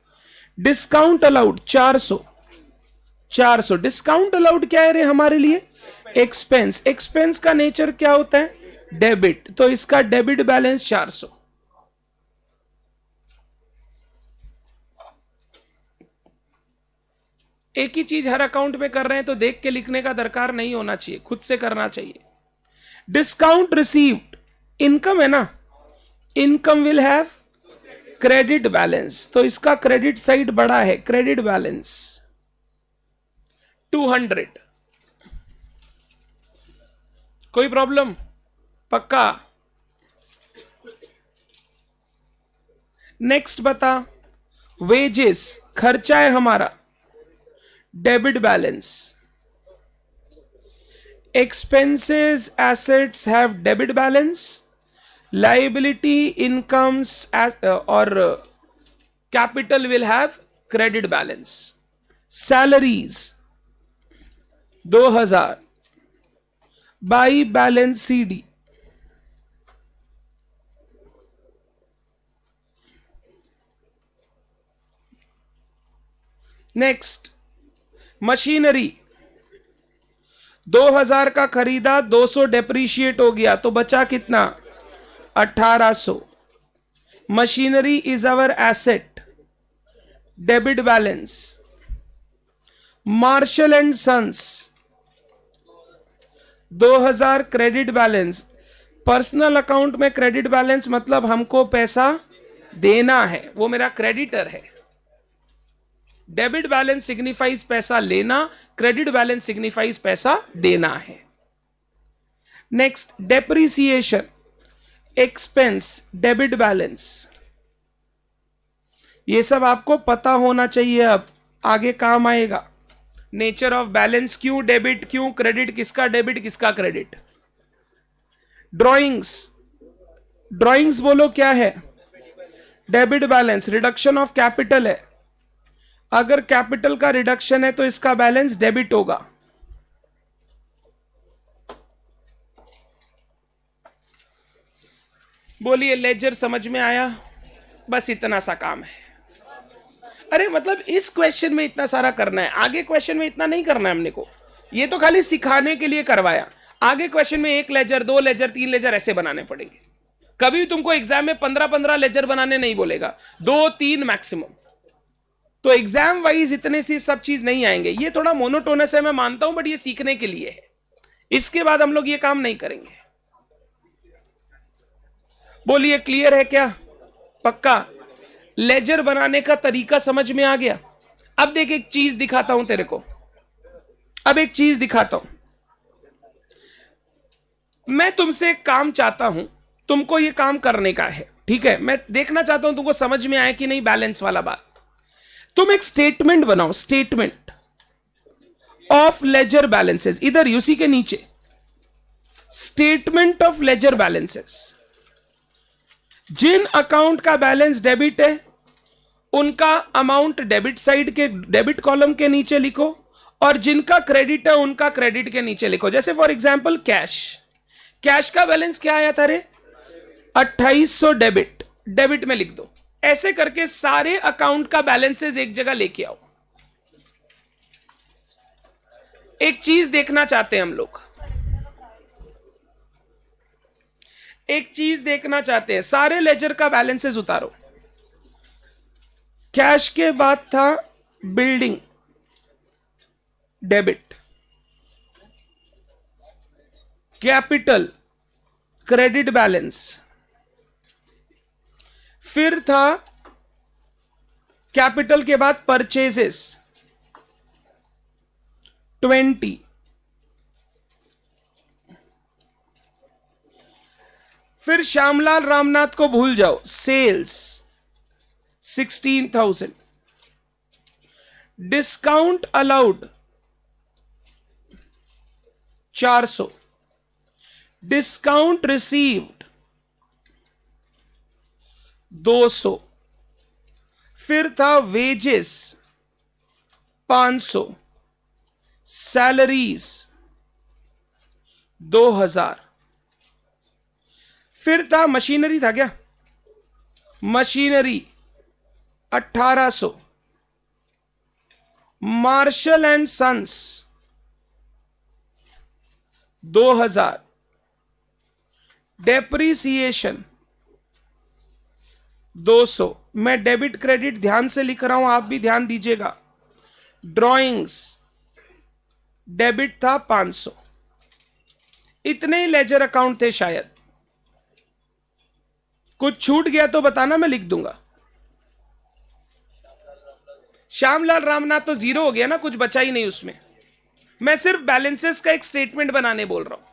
Speaker 1: Discount allowed 400 discount allowed क्या है रे हमारे लिए, एक्सपेंस। एक्सपेंस का नेचर क्या होता है, डेबिट, तो इसका डेबिट बैलेंस 400। एक ही चीज हर अकाउंट में कर रहे हैं तो देख के लिखने का दरकार नहीं होना चाहिए, खुद से करना चाहिए। डिस्काउंट रिसीव्ड, इनकम है ना, income will have credit balance, तो इसका क्रेडिट साइड बड़ा है, क्रेडिट बैलेंस 200। कोई प्रॉब्लम, पक्का। नेक्स्ट बता, वेजेस खर्चा है हमारा, debit balance. Expenses assets have debit balance, liability incomes और capital will have credit balance. Salaries 2,000 by balance CD. Next, machinery 2,000 का खरीदा, 200 डेप्रीशिएट हो गया, तो बचा कितना, 1,800। Machinery is our asset, debit balance. Marshall and sons 2,000 credit balance. Personal account में credit balance मतलब हमको पैसा देना है, वो मेरा क्रेडिटर है। डेबिट बैलेंस सिग्निफाइज पैसा लेना, क्रेडिट बैलेंस सिग्निफाइज पैसा देना है। Next, depreciation expense, debit balance. ये सब आपको पता होना चाहिए, अब आगे काम आएगा। नेचर ऑफ बैलेंस, क्यों डेबिट क्यों क्रेडिट, किसका डेबिट किसका क्रेडिट। ड्रॉइंग्स, ड्रॉइंग्स बोलो क्या है, debit balance. Reduction of capital है, अगर कैपिटल का रिडक्शन है तो इसका बैलेंस डेबिट होगा। बोलिए लेजर समझ में आया, बस इतना सा काम है। अरे मतलब इस क्वेश्चन में इतना सारा करना है, आगे क्वेश्चन में इतना नहीं करना है हमने को, ये तो खाली सिखाने के लिए करवाया। आगे क्वेश्चन में 1 लेजर 2 लेजर 3 लेजर ऐसे बनाने पड़ेंगे। कभी भी तुमको एग्जाम में 15-15 लेजर बनाने नहीं बोलेगा, 2-3 मैक्सिमम। तो एग्जाम वाइज इतने सिर्फ सब चीज नहीं आएंगे, ये थोड़ा मोनोटोनस है मैं मानता हूं, बट ये सीखने के लिए है। इसके बाद हम लोग ये काम नहीं करेंगे। बोलिए क्लियर है क्या, पक्का। लेजर बनाने का तरीका समझ में आ गया। अब देख एक चीज दिखाता हूं तेरे को, अब एक चीज दिखाता हूं। मैं तुमसे एक काम चाहता हूं, तुमको ये काम करने का है, ठीक है। मैं देखना चाहता हूं तुमको समझ में आए कि नहीं बैलेंस वाला बात। तुम एक स्टेटमेंट बनाओ, स्टेटमेंट ऑफ लेजर बैलेंसेस, इधर यूसी के नीचे स्टेटमेंट ऑफ लेजर बैलेंसेस। जिन अकाउंट का बैलेंस डेबिट है उनका अमाउंट डेबिट साइड के डेबिट कॉलम के नीचे लिखो, और जिनका क्रेडिट है उनका क्रेडिट के नीचे लिखो। जैसे फॉर एग्जांपल कैश, कैश का बैलेंस क्या आया था रे? 2800 डेबिट, डेबिट में लिख दो। ऐसे करके सारे अकाउंट का बैलेंसेस एक जगह लेके आओ। एक चीज देखना चाहते हैं हम लोग, एक चीज देखना चाहते हैं, सारे लेजर का बैलेंसेस उतारो। कैश के बाद था building, debit, capital, credit balance, फिर था कैपिटल के बाद परचेजेस 20, फिर श्यामलाल रामनाथ को भूल जाओ, sales 16,000, discount allowed 400, discount received 200, फिर था वेजेस 500, सैलरीज 2000, फिर था मशीनरी, था क्या? Machinery 1800, Marshall and sons 2000, depreciation 200। मैं डेबिट क्रेडिट ध्यान से लिख रहा हूं, आप भी ध्यान दीजिएगा। ड्राइंग्स डेबिट था 500। इतने ही लेजर अकाउंट थे शायद, कुछ छूट गया तो बताना, मैं लिख दूंगा। श्यामलाल रामनाथ तो जीरो हो गया ना, कुछ बचा ही नहीं उसमें। मैं सिर्फ बैलेंसेस का एक स्टेटमेंट बनाने बोल रहा हूं।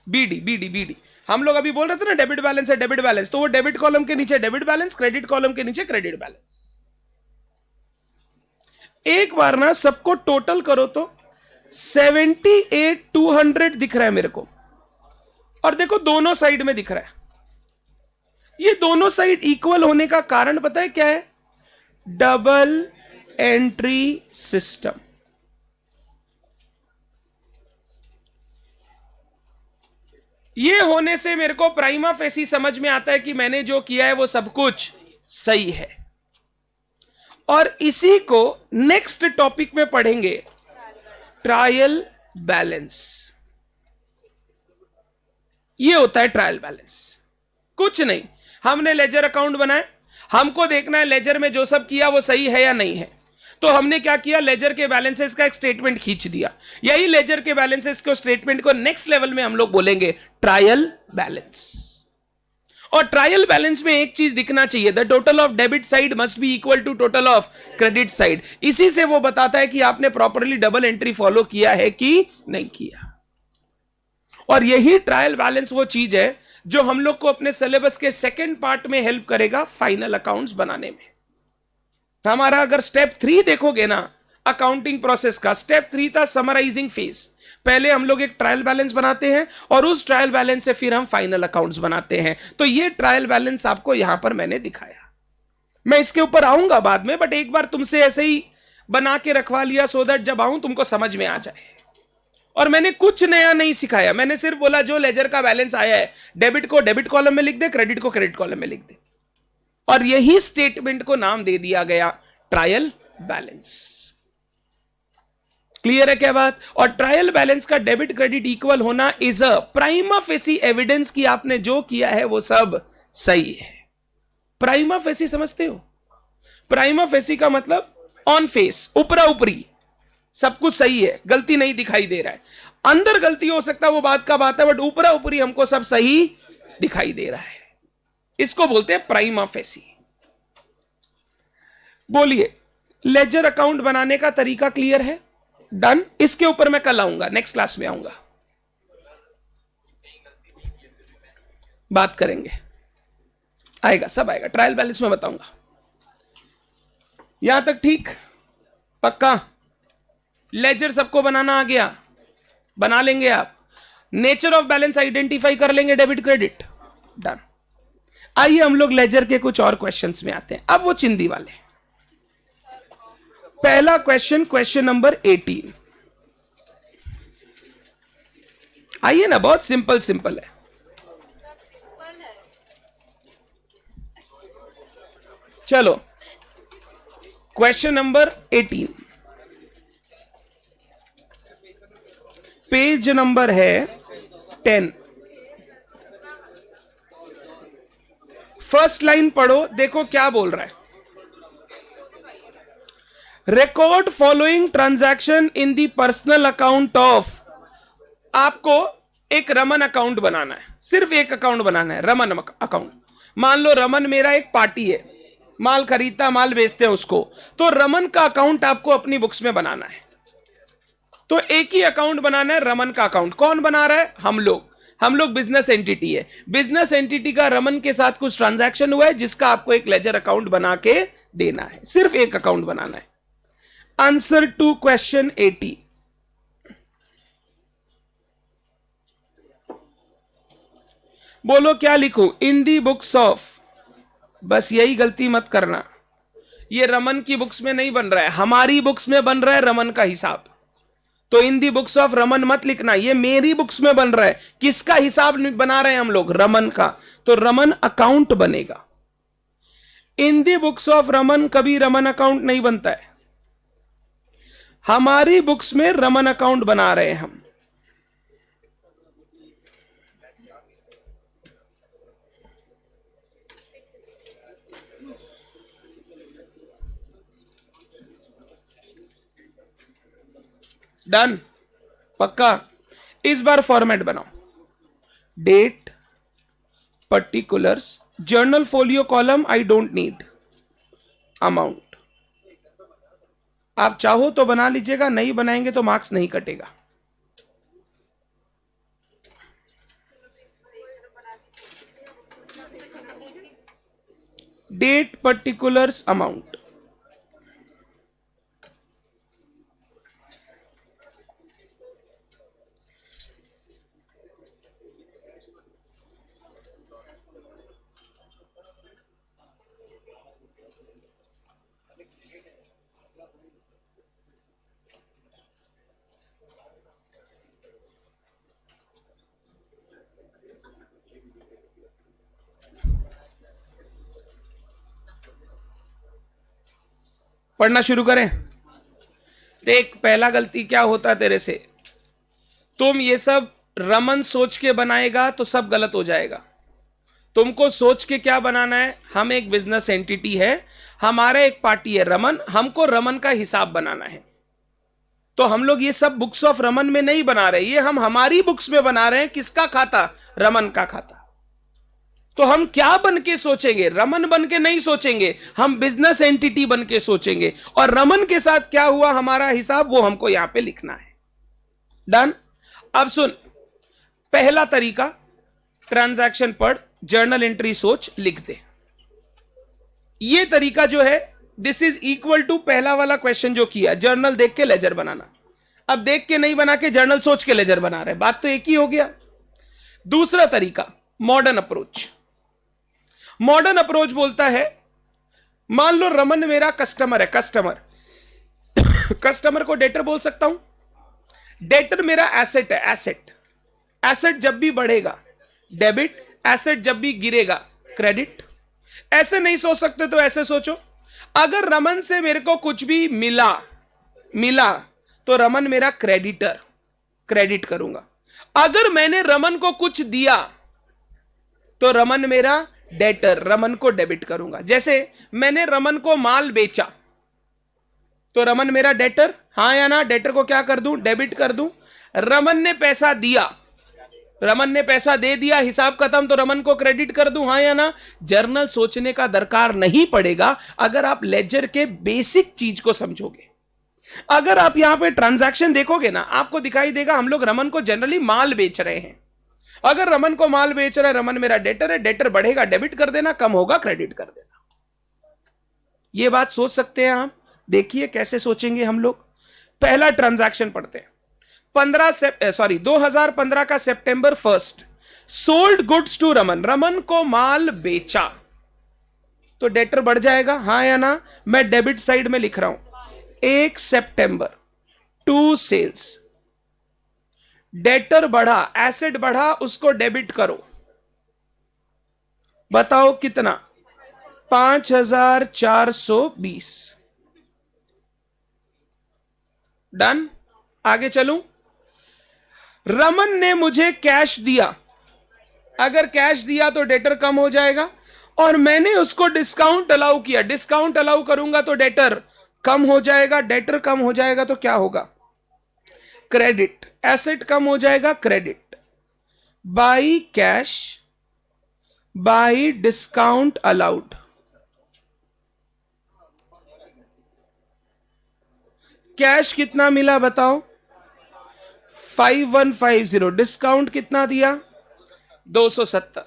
Speaker 1: बीडी बीडी बीडी हम लोग अभी बोल रहे थे ना, डेबिट बैलेंस है डेबिट बैलेंस, तो वो डेबिट कॉलम के नीचे डेबिट बैलेंस, क्रेडिट कॉलम के नीचे क्रेडिट बैलेंस। एक बार ना सबको टोटल करो तो 78,200 दिख रहा है मेरे को, और देखो दोनों साइड में दिख रहा है। ये दोनों साइड इक्वल होने का कारण पता है क्या है? Double entry system. ये होने से मेरे को प्राइमा फेसी समझ में आता है कि मैंने जो किया है वो सब कुछ सही है। और इसी को नेक्स्ट टॉपिक में पढ़ेंगे, ट्रायल बैलेंस। ये होता है ट्रायल बैलेंस। कुछ नहीं, हमने लेजर अकाउंट बनाए, हमको देखना है लेजर में जो सब किया वो सही है या नहीं है। तो हमने क्या किया, लेजर के बैलेंसेस का एक स्टेटमेंट खींच दिया। यही लेजर के बैलेंसेस को स्टेटमेंट को नेक्स्ट लेवल में हम लोग बोलेंगे ट्रायल बैलेंस। और ट्रायल बैलेंस में एक चीज दिखना चाहिए, the total of debit side must be equal to total of credit side. इसी से वो बताता है कि आपने प्रॉपरली डबल एंट्री फॉलो किया है कि नहीं किया। और यही ट्रायल बैलेंस वो चीज है जो हम लोग को अपने सिलेबस के सेकंड पार्ट में हेल्प करेगा फाइनल अकाउंट्स बनाने में। हमारा अगर स्टेप 3 देखोगे ना अकाउंटिंग प्रोसेस का, स्टेप 3 था समराइजिंग फेज। पहले हम लोग एक ट्रायल बैलेंस बनाते हैं और उस ट्रायल बैलेंस से फिर हम फाइनल अकाउंट्स बनाते हैं। तो ये ट्रायल बैलेंस आपको यहां पर मैंने दिखाया। मैं इसके ऊपर आऊंगा बाद में, बट एक बार तुमसे ऐसे ही बना के रखवा लिया सो दैट जब आऊं तुमको समझ में आ जाए। और मैंने कुछ नया नहीं सिखाया, मैंने सिर्फ बोला जो लेजर का बैलेंस आया है डेबिट को डेबिट कॉलम में लिख दे, क्रेडिट को क्रेडिट कॉलम में लिख दे। और यही स्टेटमेंट को नाम दे दिया गया ट्रायल बैलेंस। क्लियर है क्या बात? और ट्रायल बैलेंस का डेबिट क्रेडिट इक्वल होना is a prima facie evidence कि आपने जो किया है वो सब सही है। प्राइमा फेसी समझते हो? प्राइमा फेसी का मतलब ऑन फेस, ऊपरा ऊपरी सब कुछ सही है, गलती नहीं दिखाई दे रहा है। अंदर गलती हो सकता है वो बात का बात है, बट ऊपरा ऊपरी हमको सब सही दिखाई दे रहा है। इसको बोलते हैं प्राइमा फेसी। बोलिए, लेजर अकाउंट बनाने का तरीका क्लियर है? डन। इसके ऊपर मैं कल आऊंगा, नेक्स्ट क्लास में आऊंगा, बात करेंगे। आएगा, सब आएगा, ट्रायल बैलेंस में बताऊंगा। यहां तक ठीक? पक्का? लेजर सबको बनाना आ गया? बना लेंगे आप। नेचर ऑफ बैलेंस आइडेंटिफाई कर लेंगे, डेबिट क्रेडिट, डन। आइए हम लोग लेजर के कुछ और क्वेश्चंस में आते हैं, अब वो चिंदी वाले। पहला क्वेश्चन, क्वेश्चन नंबर 18। आइए ना, बहुत सिंपल सिंपल है। चलो क्वेश्चन नंबर 18, पेज नंबर है 10। फर्स्ट लाइन पढ़ो, देखो क्या बोल रहा है। Record following transaction in the personal account of. आपको एक रमन अकाउंट बनाना है, सिर्फ एक अकाउंट बनाना है, रमन अकाउंट। मान लो रमन मेरा एक पार्टी है, माल खरीदता माल बेचते हैं उसको, तो रमन का अकाउंट आपको अपनी बुक्स में बनाना है। तो एक ही अकाउंट बनाना है, रमन का अकाउंट। कौन बना रहा है? हम लोग बिजनेस एंटिटी है। बिजनेस एंटिटी का रमन के साथ कुछ ट्रांजैक्शन हुआ है जिसका आपको एक लेजर अकाउंट बना के देना है, सिर्फ एक अकाउंट बनाना है। Answer to question 80। बोलो क्या लिखूं? In the books of. बस यही गलती मत करना, ये रमन की बुक्स में नहीं बन रहा है, हमारी बुक्स में बन रहा है रमन का हिसाब। तो इन दी बुक्स ऑफ रमन मत लिखना, ये मेरी बुक्स में बन रहा है। किसका हिसाब बना रहे हैं हम लोग? रमन का। तो रमन अकाउंट बनेगा। इन दी बुक्स ऑफ रमन कभी रमन अकाउंट नहीं बनता है, हमारी बुक्स में रमन अकाउंट बना रहे हैं हम। डन, पक्का। इस बार फॉर्मेट बनाओ, date, particulars, journal folio column I don't need, amount. आप चाहो तो बना लीजिएगा, नहीं बनाएंगे तो मार्क्स नहीं कटेगा। Date, particulars, amount. पढ़ना शुरू करें। देख, पहला गलती क्या होता है तेरे से, तुम ये सब रमन सोच के बनाएगा तो सब गलत हो जाएगा। तुमको सोच के क्या बनाना है? हम एक बिजनेस एंटिटी है, हमारा एक पार्टी है रमन, हमको रमन का हिसाब बनाना है। तो हम लोग ये सब बुक्स ऑफ रमन में नहीं बना रहे, ये हम हमारी बुक्स में बना रहे हैं। किसका खाता? रमन का खाता। तो हम क्या बन के सोचेंगे? रमन बन के नहीं सोचेंगे, हम बिजनेस एंटिटी बन के सोचेंगे। और रमन के साथ क्या हुआ हमारा हिसाब, वो हमको यहां पे लिखना है। डन। अब सुन, पहला तरीका, ट्रांजैक्शन पढ़, जर्नल एंट्री सोच, लिख दे। ये तरीका जो है, दिस इज इक्वल टू पहला वाला क्वेश्चन जो किया, जर्नल देख के लेजर बनाना। अब देख के नहीं बना के जर्नल सोच के लेजर बना रहे, बात तो एक ही हो गया। दूसरा तरीका, मॉडर्न अप्रोच। मॉडर्न अप्रोच बोलता है, मान लो रमन मेरा कस्टमर है, कस्टमर को डेटर बोल सकता हूं। डेटर मेरा एसेट है, एसेट जब भी बढ़ेगा डेबिट, एसेट जब भी गिरेगा क्रेडिट। ऐसे नहीं सोच सकते तो ऐसे सोचो, अगर रमन से मेरे को कुछ भी मिला तो रमन मेरा क्रेडिटर, क्रेडिट करूंगा। अगर मैंने रमन को कुछ दिया तो रमन मेरा डेटर, रमन को डेबिट करूंगा। जैसे मैंने रमन को माल बेचा तो रमन मेरा डेटर, हां या ना? डेटर को क्या कर दूं? डेबिट कर दूं। रमन ने पैसा दिया, रमन ने पैसा दे दिया, हिसाब खत्म, तो रमन को क्रेडिट कर दूं, हां या ना? जर्नल सोचने का दरकार नहीं पड़ेगा अगर आप लेजर के बेसिक चीज को समझोगे। अगर आप यहां पे ट्रांजैक्शन देखोगे ना, आपको दिखाई देगा हम लोग रमन को जनरली माल बेच रहे हैं। अगर रमन को माल बेच रहा है, रमन मेरा डेटर है, डेटर बढ़ेगा डेबिट कर देना, कम होगा क्रेडिट कर देना। यह बात सोच सकते हैं आप? देखिए कैसे सोचेंगे हम लोग। पहला ट्रांजैक्शन पढ़ते हैं। 2015 का सितंबर 1 sold goods to Raman, Raman को माल बेचा, तो डेटर बढ़ जाएगा, हाँ या ना? मैं डेबिट साइड में लिख रहा हूं 1 सितंबर टू सेल्स, डेटर बढ़ा, एसेट बढ़ा, उसको डेबिट करो, बताओ कितना? 5420। डन। आगे चलूं, रमन ने मुझे कैश दिया, अगर कैश दिया तो डेटर कम हो जाएगा, और मैंने उसको डिस्काउंट अलाउ किया, डिस्काउंट अलाउ करूंगा तो डेटर कम हो जाएगा, डेटर कम हो जाएगा तो क्या होगा? क्रेडिट, एसेट कम हो जाएगा, credit, by cash by discount allowed. Cash कितना मिला बताओ? 5150, डिस्काउंट कितना दिया? 270।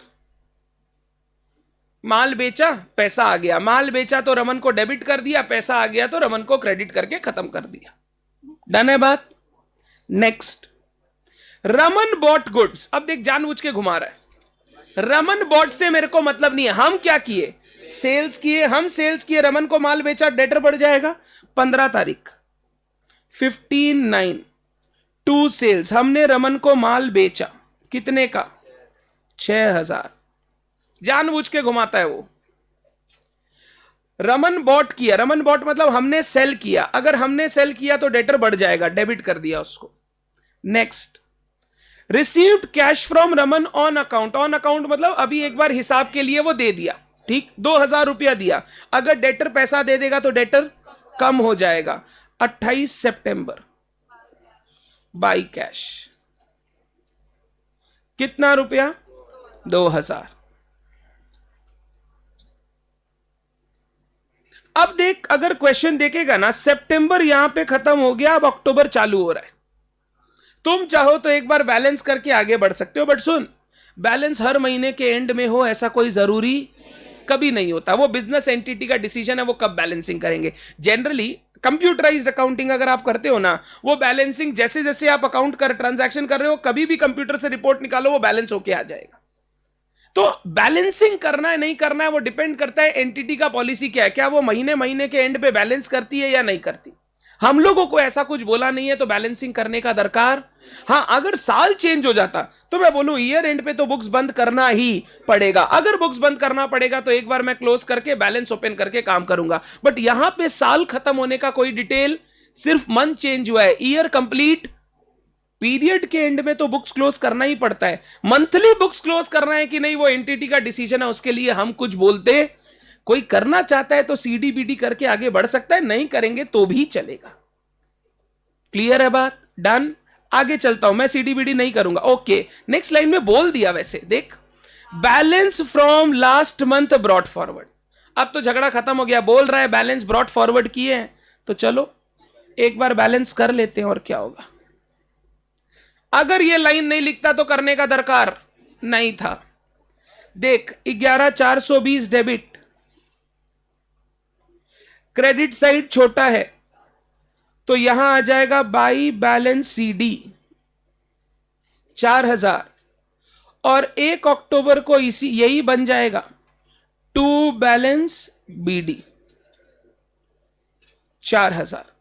Speaker 1: माल बेचा, पैसा आ गया, माल बेचा तो रमन को डेबिट कर दिया, पैसा आ गया तो रमन को क्रेडिट करके खत्म कर दिया। डन है बात? नेक्स्ट, रमन बॉट गुड्स, अब देख जानबूझ के घुमा रहा है, रमन बॉट से मेरे को मतलब नहीं है, हम क्या किए? सेल्स किए, हम सेल्स किए, रमन को माल बेचा, डेटर बढ़ जाएगा। 15 तारीख 15/9 टू सेल्स, हमने रमन को माल बेचा, कितने का? 6000। जानबूझ के घुमाता है वो। रमन बॉट किया, रमन बॉट मतलब हमने सेल किया, अगर हमने सेल किया तो डेटर बढ़ जाएगा, डेबिट कर दिया उसको। Next, received cash from Raman on account, on account मतलब अभी एक बार हिसाब के लिए वो दे दिया, ठीक, 2000 रुपया दिया, अगर डेटर पैसा दे देगा तो डेटर कम हो जाएगा। 28 सितंबर बाई कैश, कितना रुपया? 2000। अब देख, अगर क्वेश्चन देखेगा ना, सितंबर यहां पे खत्म हो गया, अब अक्टूबर चालू हो रहा है, तुम चाहो तो एक बार बैलेंस करके आगे बढ़ सकते हो, बट सुन, बैलेंस हर महीने के एंड में हो ऐसा कोई जरूरी कभी नहीं होता, वो बिजनेस एंटिटी का डिसीजन है वो कब बैलेंसिंग करेंगे। जनरली कंप्यूटराइज्ड अकाउंटिंग अगर आप करते हो ना, वो बैलेंसिंग जैसे जैसे आप अकाउंट कर ट्रांजैक्शन कर रहे हो, कभी भी कंप्यूटर से रिपोर्ट निकालो वो बैलेंस होके आ जाएगा। तो बैलेंसिंग करना है नहीं करना है वो डिपेंड करता है एंटिटी का पॉलिसी क्या है, क्या वो महीने महीने के एंड पे बैलेंस करती है या नहीं करती। हम लोगों को ऐसा कुछ बोला नहीं है तो बैलेंसिंग करने का दरकार। हाँ, अगर साल चेंज हो जाता तो मैं बोलूं ईयर एंड पे तो बुक्स बंद करना ही पड़ेगा, अगर बुक्स बंद करना पड़ेगा तो एक बार मैं क्लोज करके बैलेंस ओपन करके काम करूंगा, बट यहां पे साल खत्म होने का कोई डिटेल, सिर्फ मंथ चेंज हुआ है, ईयर कंप्लीट, पीरियड के एंड में तो बुक्स क्लोज करना ही पड़ता है। मंथली बुक्स क्लोज करना है कि नहीं वो एंटिटी का डिसीजन है, उसके लिए हम कुछ बोलते, कोई करना चाहता है तो सीडीबीडी करके आगे बढ़ सकता है, नहीं करेंगे तो भी चलेगा। क्लियर है बात? डन। आगे चलता हूं, मैं सीडीबीडी नहीं करूंगा। ओके, नेक्स्ट लाइन में बोल दिया, वैसे देख, balance from last month brought forward, अब तो झगड़ा खत्म हो गया, बोल रहा है बैलेंस ब्रॉट फॉरवर्ड किए हैं, तो चलो एक बार बैलेंस कर लेते हैं और क्या होगा। अगर ये लाइन नहीं लिखता तो करने का दरकार नहीं था। देख, 11,420 डेबिट, क्रेडिट साइड छोटा है तो यहां आ जाएगा बाई बैलेंस सीडी 4000, और 1 अक्टूबर को इसी यही बन जाएगा टू बैलेंस बीडी 4000।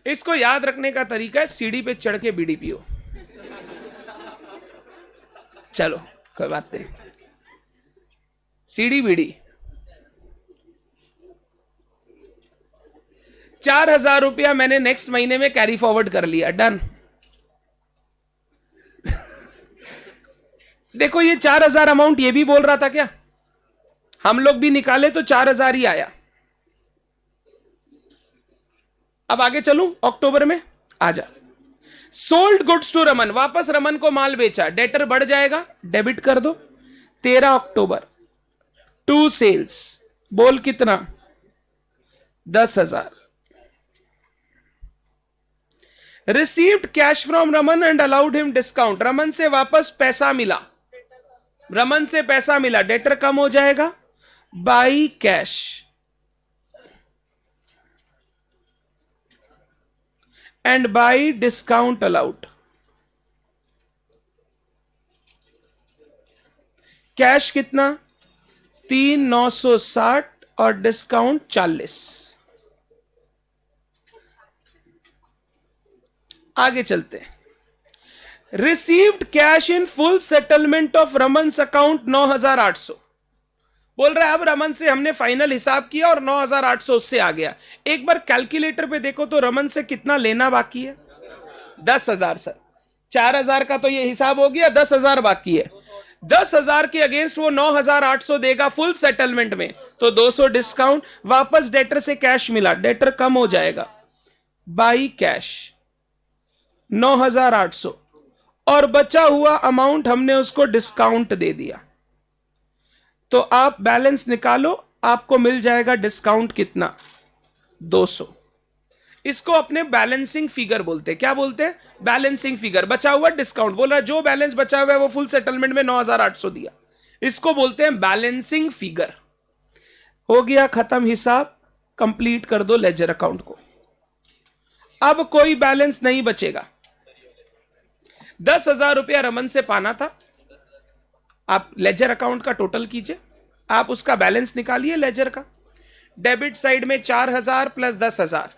Speaker 1: इसको याद रखने का तरीका है सीढ़ी पे चढ़ के बीड़ी पियो। चलो कोई बात नहीं, सीढ़ी बीड़ी 4000 रुपया मैंने नेक्स्ट महीने में कैरी फॉरवर्ड कर लिया, डन। देखो ये 4000 अमाउंट ये भी बोल रहा था क्या, हम लोग भी निकाले तो 4000 ही आया। अब आगे चलूं, अक्टूबर में आ जा। सोल्ड गुड्स टू रमन, वापस रमन को माल बेचा, डेटर बढ़ जाएगा, डेबिट कर दो। 13 अक्टूबर टू सेल्स, बोल कितना? 10,000। Received cash from Raman and allowed him discount, Raman से वापस पैसा मिला, रमन से पैसा मिला, डेटर कम हो जाएगा by cash. And by discount allowed. Cash कितना 3,960 और डिस्काउंट 40। आगे चलते हैं। Received cash in full settlement of Raman's account 9,800। बोल रहा है अब रमन से हमने फाइनल हिसाब किया और 9,800 उससे आ गया। एक बार कैलकुलेटर पे देखो तो रमन से कितना लेना बाकी है 10,000 सर। 4,000 का तो ये हिसाब हो गया, 10,000 बाकी है। 10,000 के अगेंस्ट वो 9,800 देगा फुल सेटलमेंट में, तो 200 डिस्काउंट, वापस डेटर से कैश मिला, डेटर कम हो जाएगा बाई कैश 9,800 और बचा हुआ अमाउंट हमने उसको डिस्काउंट दे दिया। तो आप बैलेंस निकालो, आपको मिल जाएगा डिस्काउंट कितना 200। इसको अपने बैलेंसिंग फिगर बोलते हैं। क्या बोलते हैं? Balancing figure. बचा हुआ डिस्काउंट, बोल रहा है जो बैलेंस बचा हुआ है वो फुल सेटलमेंट में 9,800 दिया, इसको बोलते हैं बैलेंसिंग फिगर। हो गया खत्म हिसाब, कंप्लीट कर दो लेजर अकाउंट को। अब कोई बैलेंस नहीं बचेगा। 10,000 रुपया रमन से पाना था, आप लेजर अकाउंट का टोटल कीजिए, आप उसका बैलेंस निकालिए लेजर का। डेबिट साइड में 4,000 प्लस 10,000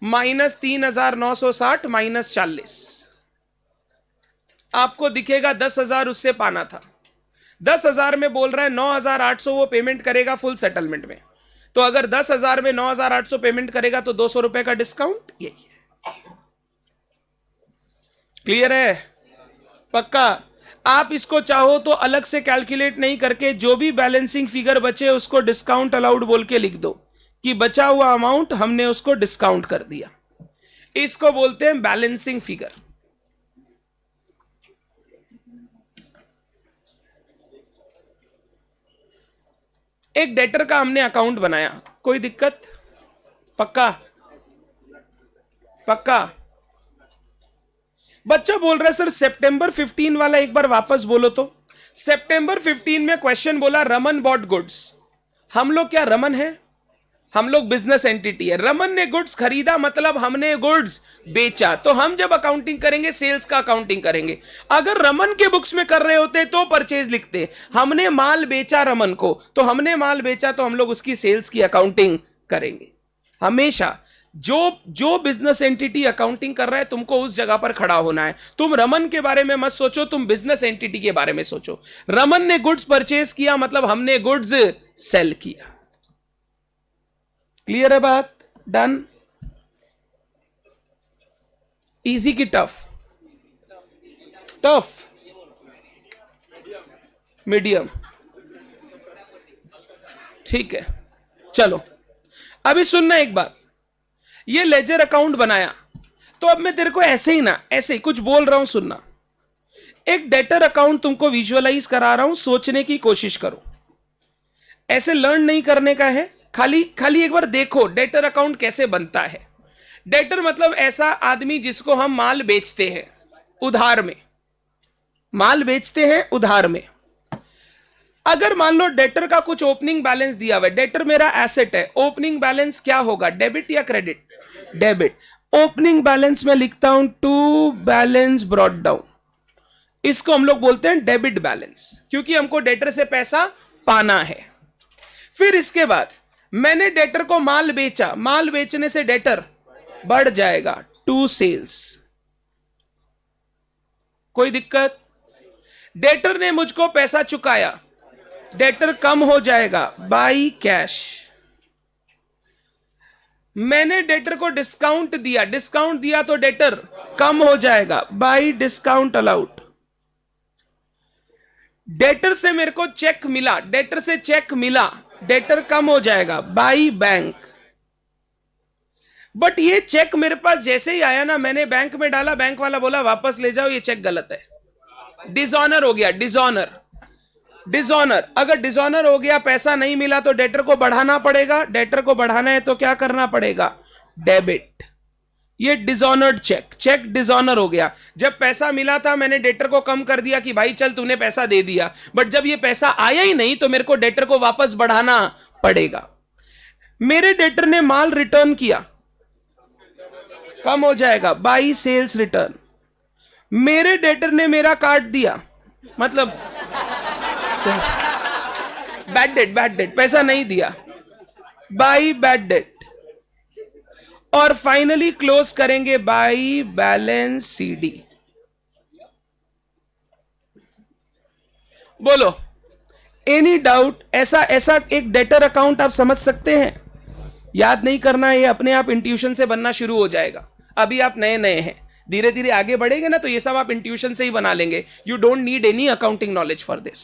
Speaker 1: माइनस 3,960 माइनस 40, आपको दिखेगा 10,000 उससे पाना था। 10,000 में बोल रहा है 9,800 वो पेमेंट करेगा फुल सेटलमेंट में, तो अगर 10,000 में 9,800 पेमेंट करेगा तो 200 रुपए का डिस्काउंट, यही है। क्लियर है? पक्का? आप इसको चाहो तो अलग से कैलकुलेट नहीं करके जो भी बैलेंसिंग फिगर बचे उसको डिस्काउंट अलाउड बोल के लिख दो कि बचा हुआ अमाउंट हमने उसको डिस्काउंट कर दिया। इसको बोलते हैं बैलेंसिंग फिगर। एक डेटर का हमने अकाउंट बनाया, कोई दिक्कत? पक्का? पक्का? बच्चा बोल रहा है सर सितंबर 15 वाला एक बार वापस बोलो तो। सितंबर 15 में क्वेश्चन बोला रमन बॉट गुड्स। हम लोग क्या रमन है? हम लोग बिजनेस एंटिटी है। रमन ने गुड्स खरीदा मतलब हमने गुड्स बेचा, तो हम जब अकाउंटिंग करेंगे सेल्स का अकाउंटिंग करेंगे। अगर रमन के बुक्स में कर रहे होते तो परचेज लिखते, हमने माल बेचा रमन को, तो हमने माल बेचा तो हम लोग उसकी सेल्स की अकाउंटिंग करेंगे। हमेशा जो बिजनेस एंटिटी अकाउंटिंग कर रहा है तुमको उस जगह पर खड़ा होना है। तुम रमन के बारे में मत सोचो, तुम बिजनेस एंटिटी के बारे में सोचो। रमन ने गुड्स परचेज किया मतलब हमने गुड्स सेल किया। क्लियर है बात? डन? इजी की टफ? टफ? मीडियम? ठीक है, चलो अभी सुनना एक बात। ये लेजर अकाउंट बनाया तो अब मैं तेरे को ऐसे ही ना, ऐसे ही कुछ बोल रहा हूं, सुनना। एक डेटर अकाउंट तुमको विजुअलाइज करा रहा हूं, सोचने की कोशिश करो। ऐसे लर्न नहीं करने का है, खाली एक बार देखो डेटर अकाउंट कैसे बनता है। डेटर मतलब ऐसा आदमी जिसको हम माल बेचते हैं उधार में, माल बेचते हैं उधार में। अगर मान लो डेटर का कुछ ओपनिंग बैलेंस दिया हुआ है, डेटर मेरा एसेट है, ओपनिंग बैलेंस क्या होगा, डेबिट या क्रेडिट? डेबिट। ओपनिंग बैलेंस में लिखता हूं टू बैलेंस ब्रॉट डाउन, इसको हम लोग बोलते हैं डेबिट बैलेंस, क्योंकि हमको डेटर से पैसा पाना है। फिर इसके बाद मैंने डेटर को माल बेचा, माल बेचने से डेटर बढ़ जाएगा टू सेल्स। कोई दिक्कत? डेटर ने मुझको पैसा चुकाया, डेटर कम हो जाएगा बाई कैश। मैंने डेटर को डिस्काउंट दिया तो डेटर कम हो जाएगा बाई डिस्काउंट अलाउड। डेटर से मेरे को चेक मिला, डेटर से चेक मिला, डेटर कम हो जाएगा बाई बैंक। बट ये चेक मेरे पास जैसे ही आया ना, मैंने बैंक में डाला, बैंक वाला बोला वापस ले जाओ, ये चेक गलत है, डिसऑनर हो गया। डिसऑनर अगर डिसऑनर हो गया, पैसा नहीं मिला तो डेटर को बढ़ाना पड़ेगा। डेटर को बढ़ाना है तो क्या करना पड़ेगा? डेबिट। ये डिसऑनर्ड चेक डिसऑनर हो गया। जब पैसा मिला था मैंने डेटर को कम कर दिया कि भाई चल तूने पैसा दे दिया, बट जब ये पैसा आया ही नहीं तो मेरे को डेटर को वापस बढ़ाना पड़ेगा। मेरे डेटर ने माल रिटर्न किया, कम हो जाएगा बाई सेल्स रिटर्न। मेरे डेटर ने मेरा काट दिया, मतलब बैड डेट पैसा नहीं दिया, बाई बैड डेट। और फाइनली क्लोज करेंगे बाई बैलेंस सीडी। बोलो एनी डाउट? ऐसा एक डेटर अकाउंट आप समझ सकते हैं? याद नहीं करना है, ये अपने आप इंट्यूशन से बनना शुरू हो जाएगा। अभी आप नए नए हैं, धीरे धीरे आगे बढ़ेंगे ना तो ये सब आप इंट्यूशन से ही बना लेंगे। You don't need any accounting knowledge for this.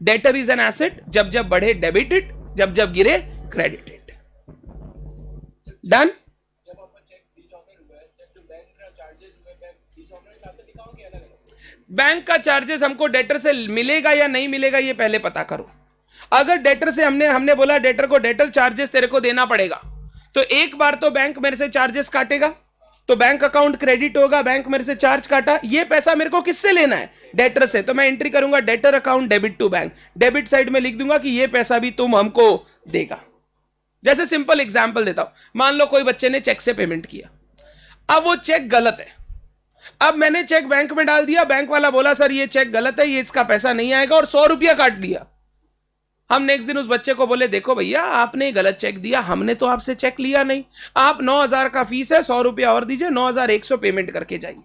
Speaker 1: Debtor is an asset, जब जब बढ़े डेबिटेड, जब जब गिरे क्रेडिटेड। डन? बैंक का चार्जेस हमको डेटर से मिलेगा या नहीं मिलेगा ये पहले पता करो। अगर डेटर से हमने बोला डेटर को डेटर चार्जेस तेरे को देना पड़ेगा, तो एक बार तो बैंक मेरे से चार्जेस काटेगा, तो बैंक अकाउंट क्रेडिट होगा, बैंक मेरे से चार्ज काटा, ये पैसा मेरे को किससे लेना है? डेटर से। तो मैं एंट्री करूंगा debtor account debit to bank, debit side में लिख दूंगा कि ये पैसा भी तुम हमको देगा। जैसे सिंपल एग्जांपल देता हूं, मान लो कोई बच्चे ने चेक से पेमेंट किया, अब वो चेक गलत है, अब मैंने चेक बैंक में डाल दिया, बैंक वाला बोला सर ये चेक गलत है, ये इसका पैसा नहीं आएगा, और 100 रुपया काट दिया। हम नेक्स्ट दिन उस बच्चे को बोले देखो भैया आपने गलत चेक दिया, हमने तो आपसे चेक लिया नहीं, आप 9,000 का फीस है, 100 रुपया और दीजिए, 9,100 पेमेंट करके जाइए।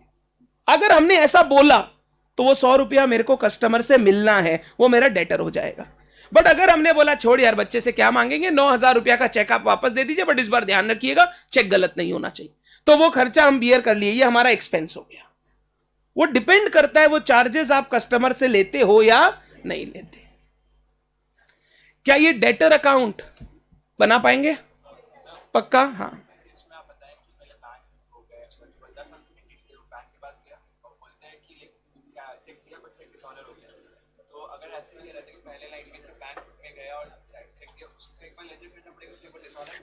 Speaker 1: अगर हमने ऐसा बोला तो वो 100 रुपया मेरे को कस्टमर से मिलना है, वो मेरा डेटर हो जाएगा। बट अगर हमने बोला छोड़ यार बच्चे से क्या मांगेंगे, 9,000 रुपया का चेक आप वापस दे दीजिए, बट इस बार ध्यान रखिएगा चेक गलत नहीं होना चाहिए, तो वो खर्चा हम बियर कर लिए, ये हमारा एक्सपेंस हो गया। वो डिपेंड करता है वो चार्जेस आप कस्टमर से लेते हो या नहीं लेते। क्या ये डेटर अकाउंट बना पाएंगे? पक्का? हाँ।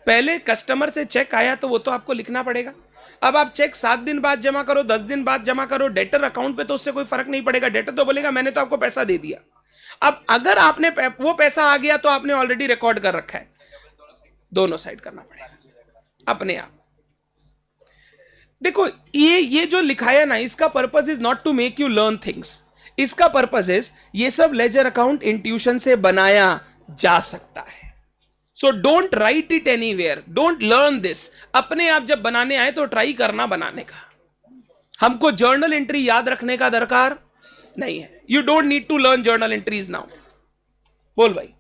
Speaker 1: पहले कस्टमर से चेक आया तो वो तो आपको लिखना पड़ेगा। अब आप चेक 7 दिन बाद जमा करो, 10 दिन बाद जमा करो, डेटर अकाउंट पे तो उससे कोई फर्क नहीं पड़ेगा। डेटर तो बोलेगा मैंने तो आपको पैसा दे दिया। अब अगर आपने वो पैसा आ गया तो आपने ऑलरेडी रिकॉर्ड कर रखा है, दोनों साइड करना पड़ेगा अपने आप। देखो ये जो लिखाया ना, इसका purpose is not to make you learn things, इसका पर्पस इज ये सब लेजर अकाउंट इंट्यूशन से बनाया जा सकता है। So don't write it anywhere, don't learn this. अपने आप जब बनाने आए तो ट्राई करना बनाने का। हमको जर्नल एंट्री याद रखने का दरकार नहीं है। You don't need to learn journal entries now. बोल भाई।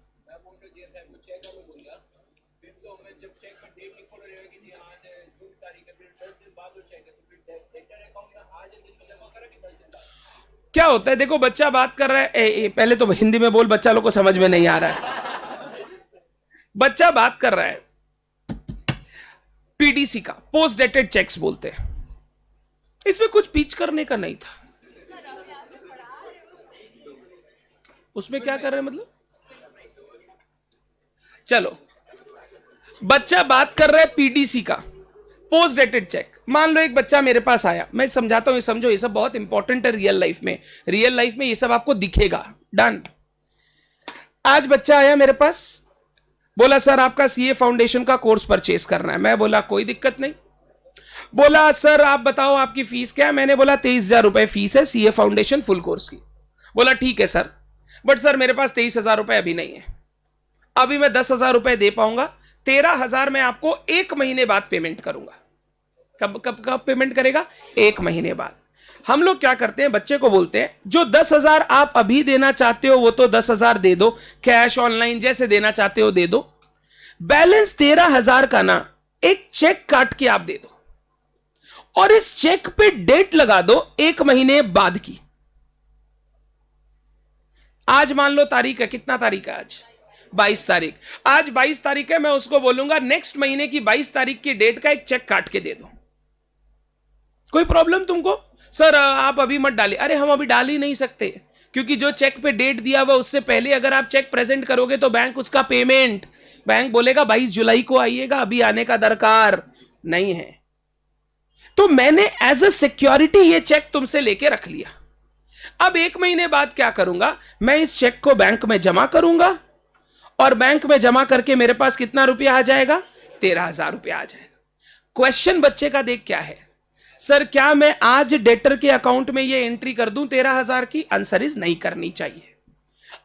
Speaker 1: क्या होता है देखो, बच्चा बात कर रहा है, पहले तो हिंदी में बोल, बच्चा लोग को समझ में नहीं आ रहा है। बच्चा बात कर रहा है पीडीसी का, पोस्ट डेटेड चेक्स बोलते हैं, इसमें कुछ पीच करने का नहीं था। उसमें क्या कर रहे हैं मतलब? चलो, बच्चा बात कर रहा है पीडीसी का, पोस्ट डेटेड चेक। मान लो एक बच्चा मेरे पास आया, मैं समझाता हूं, समझो ये सब बहुत इंपॉर्टेंट है रियल लाइफ में। रियल लाइफ में ये सब आपको दिखेगा। डन। आज बच्चा आया मेरे पास, बोला सर आपका सीए फाउंडेशन का कोर्स परचेस करना है। मैं बोला कोई दिक्कत नहीं। बोला सर आप बताओ आपकी फीस क्या है? मैंने बोला 23,000 रुपए फीस है सीए फाउंडेशन फुल कोर्स की। बोला ठीक है सर, बट सर मेरे पास 23,000 रुपए अभी नहीं है, अभी मैं 10,000 रुपए दे पाऊंगा, 13,000 मैं आपको 1 महीने बाद पेमेंट करूंगा। कब कब कब पेमेंट करेगा? 1 महीने बाद। हम लोग क्या करते हैं, बच्चे को बोलते हैं जो 10,000 आप अभी देना चाहते हो वो तो 10,000 दे दो, कैश ऑनलाइन जैसे देना चाहते हो दे दो, बैलेंस 13,000 का ना एक चेक काट के आप दे दो, और इस चेक पे डेट लगा दो 1 महीने बाद की। आज मान लो तारीख है, कितना तारीख है आज? 22 तारीख। आज 22 तारीख है, मैं उसको बोलूंगा नेक्स्ट महीने की 22 तारीख की डेट का एक चेक काट के दे दो। कोई प्रॉब्लम तुमको? सर आप अभी मत डालिए। अरे हम अभी डाल ही नहीं सकते, क्योंकि जो चेक पे डेट दिया हुआ उससे पहले अगर आप चेक प्रेजेंट करोगे तो बैंक उसका पेमेंट, बैंक बोलेगा 22 जुलाई को आइएगा, अभी आने का दरकार नहीं है। तो मैंने एज अ सिक्योरिटी ये चेक तुमसे लेके रख लिया। अब 1 महीने बाद क्या करूंगा, मैं इस चेक को बैंक में जमा करूंगा, और बैंक में जमा करके मेरे पास कितना रुपया आ जाएगा? 13,000 रुपया आ जाएगा। क्वेश्चन बच्चे का देख क्या है, सर क्या मैं आज डेटर के अकाउंट में ये एंट्री कर दूं 13,000 की? आंसर इज नहीं करनी चाहिए।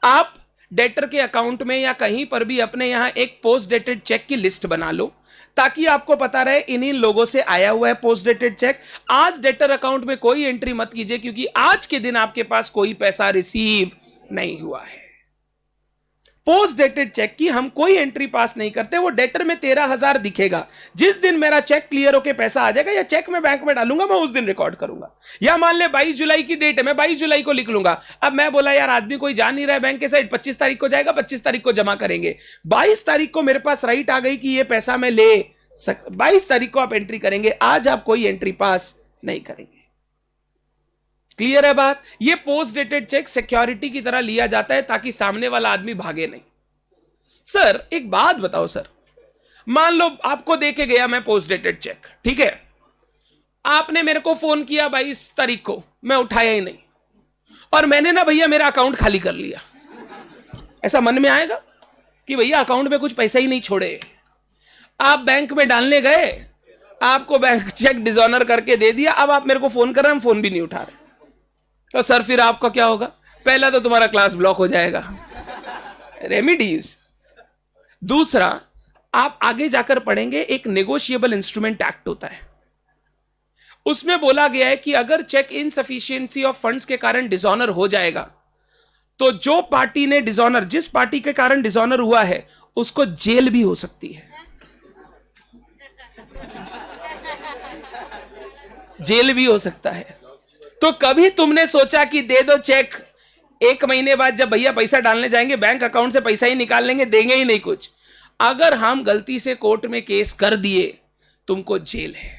Speaker 1: आप डेटर के अकाउंट में या कहीं पर भी अपने यहां एक पोस्ट डेटेड चेक की लिस्ट बना लो, ताकि आपको पता रहे इन लोगों से आया हुआ है पोस्ट डेटेड चेक। आज डेटर अकाउंट में कोई एंट्री मत कीजिए, क्योंकि आज के दिन आपके पास कोई पैसा रिसीव नहीं हुआ है। पोस्ट डेटेड चेक की हम कोई एंट्री पास नहीं करते, वो डेटर में 13,000 दिखेगा। जिस दिन मेरा चेक क्लियर होके पैसा आ जाएगा या चेक में बैंक में डालूंगा, मैं उस दिन रिकॉर्ड करूंगा। या मान ले 22 जुलाई की डेट है, मैं 22 जुलाई को लिख लूंगा। अब मैं बोला यार आदमी कोई जा नहीं रहा है बैंक के साइड, 25 तारीख को जाएगा, 25 तारीख को जमा करेंगे। 22 तारीख को मेरे पास राइट आ गई कि ये पैसा मैं ले 22 तारीख को आप एंट्री करेंगे, आज आप कोई एंट्री पास नहीं करेंगे। क्लियर है बात? ये पोस्ट डेटेड चेक सिक्योरिटी की तरह लिया जाता है ताकि सामने वाला आदमी भागे नहीं। सर एक बात बताओ सर, मान लो आपको देके गया मैं पोस्ट डेटेड चेक, ठीक है, आपने मेरे को फोन किया 22 तारीख को, मैं उठाया ही नहीं, और मैंने ना भैया मेरा अकाउंट खाली कर लिया। ऐसा मन में आएगा कि भैया अकाउंट में कुछ पैसा ही नहीं छोड़े? आप बैंक में डालने गए, आपको बैंक चेक डिसऑनर करके दे दिया, अब आप मेरे को फोन कर रहे हैं, हम फोन भी नहीं उठा रहे, तो सर फिर आपका क्या होगा? पहला तो तुम्हारा क्लास ब्लॉक हो जाएगा, रेमिडीज। दूसरा, आप आगे जाकर पढ़ेंगे एक नेगोशिएबल इंस्ट्रूमेंट एक्ट होता है, उसमें बोला गया है कि अगर चेक इनसफिशिएंसी ऑफ फंड्स के कारण डिसऑनर हो जाएगा, तो जो पार्टी ने डिसऑनर, जिस पार्टी के कारण डिसऑनर हुआ है, उसको जेल भी हो सकती है। जेल भी हो सकता है। तो कभी तुमने सोचा कि दे दो चेक, 1 महीने बाद जब भैया पैसा डालने जाएंगे बैंक अकाउंट से पैसा ही निकाल लेंगे, देंगे ही नहीं कुछ। अगर हम गलती से कोर्ट में केस कर दिए, तुमको जेल है।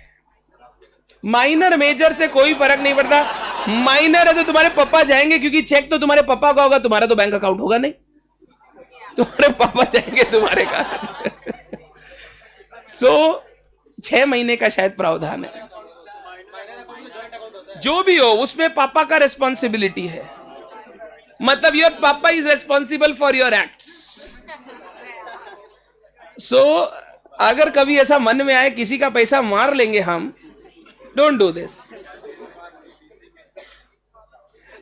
Speaker 1: माइनर मेजर से कोई फर्क नहीं पड़ता। माइनर है तो तुम्हारे पापा जाएंगे, क्योंकि चेक तो तुम्हारे पापा का होगा, तुम्हारा तो बैंक अकाउंट होगा नहीं, तुम्हारे पापा जाएंगे तुम्हारे का। सो 6 महीने का शायद प्रावधान है। जो भी हो उसमें पापा का रिस्पॉन्सिबिलिटी है, मतलब your papa is responsible for your acts. So अगर कभी ऐसा मन में आए किसी का पैसा मार लेंगे हम, डोंट डू दिस।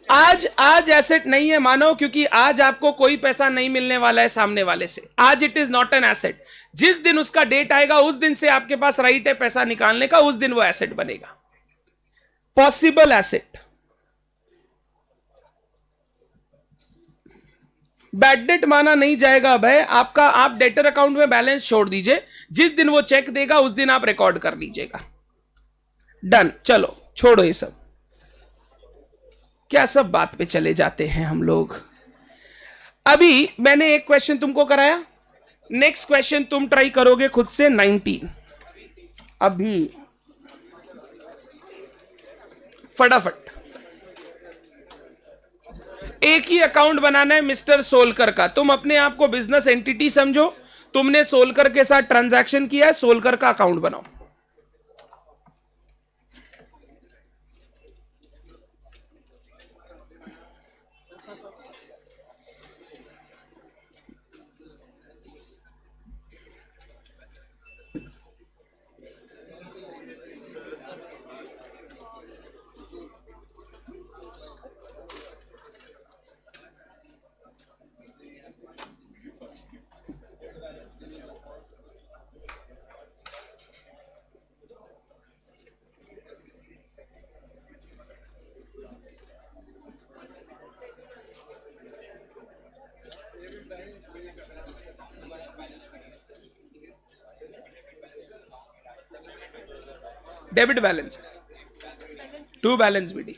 Speaker 1: आज एसेट नहीं है मानो, क्योंकि आज आपको कोई पैसा नहीं मिलने वाला है सामने वाले से। आज it is not an asset. जिस दिन उसका डेट आएगा उस दिन से आपके पास राइट है पैसा निकालने का, उस दिन वो एसेट बनेगा, पॉसिबल एसेट। बैड डेट माना नहीं जाएगा भाई आपका। आप डेटर अकाउंट में बैलेंस छोड़ दीजिए, जिस दिन वो चेक देगा उस दिन आप रिकॉर्ड कर लीजिएगा। डन। चलो छोड़ो ये सब, क्या सब बात पे चले जाते हैं हम लोग। अभी मैंने एक क्वेश्चन तुमको कराया, नेक्स्ट क्वेश्चन तुम ट्राई करोगे खुद से 19। अभी फटाफट एक ही अकाउंट बनाना है मिस्टर सोलकर का। तुम अपने आप को बिजनेस एंटिटी समझो, तुमने सोलकर के साथ ट्रांजैक्शन किया है, सोलकर का अकाउंट बनाओ। Debit balance, to balance BD.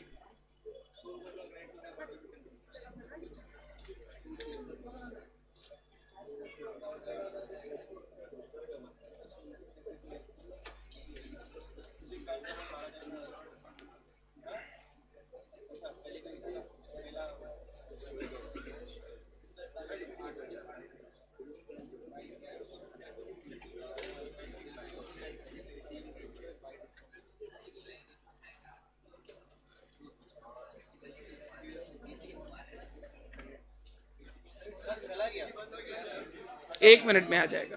Speaker 1: एक मिनट में आ जाएगा।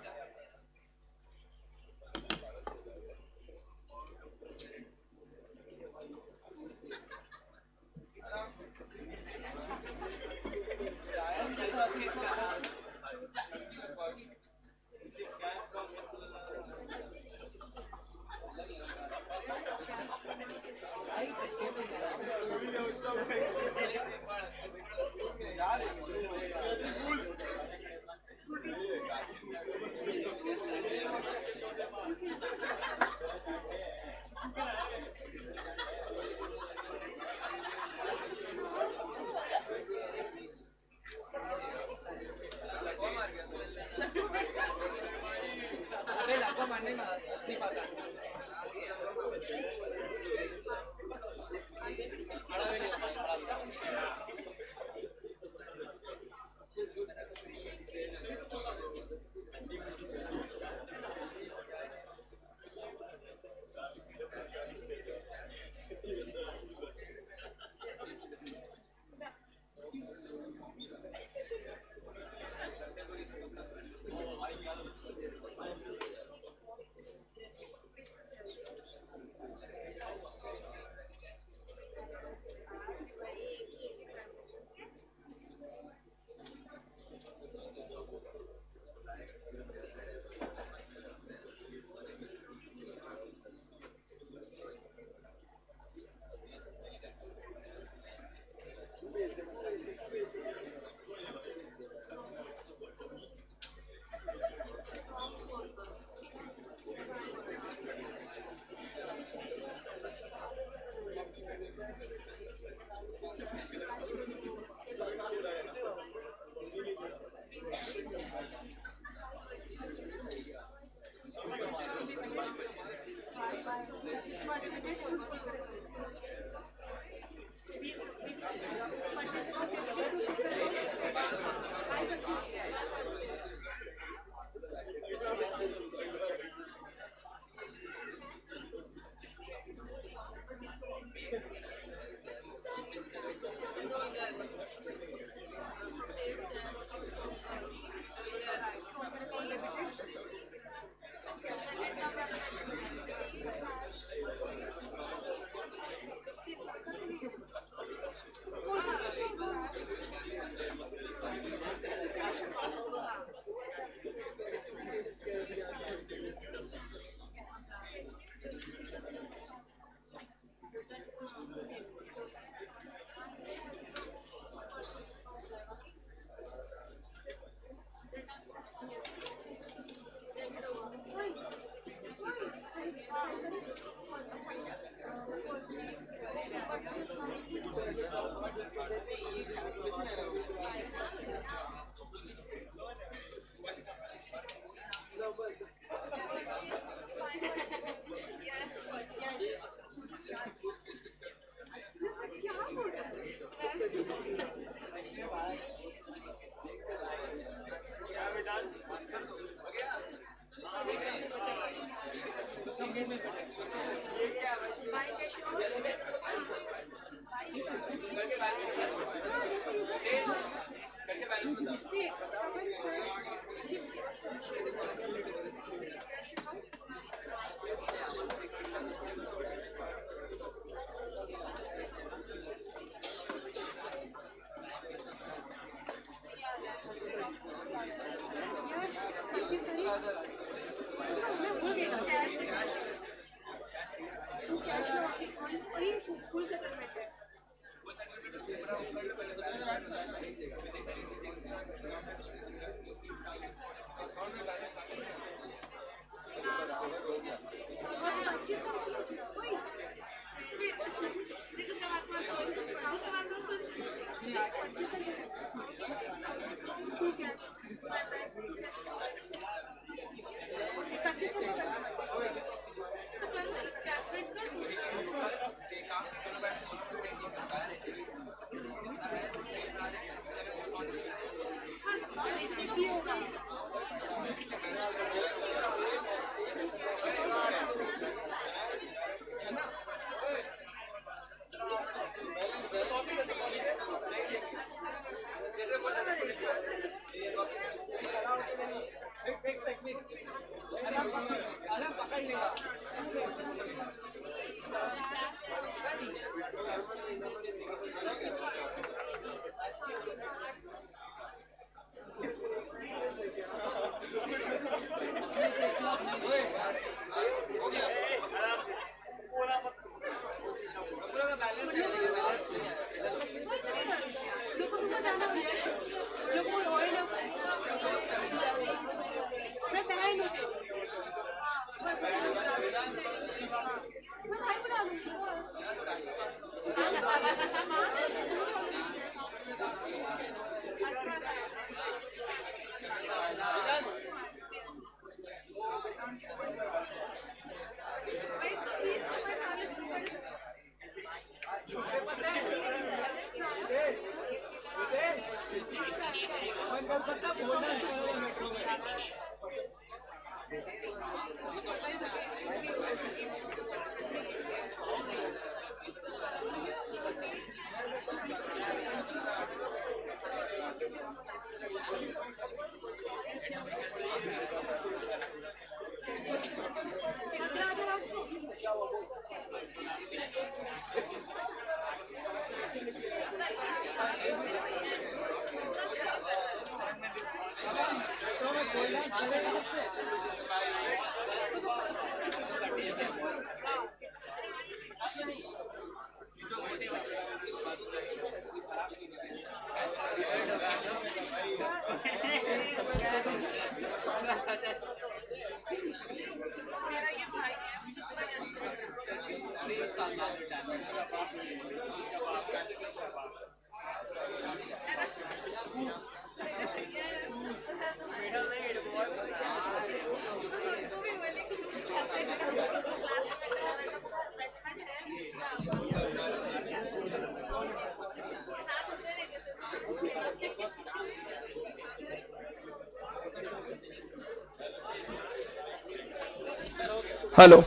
Speaker 1: हेलो,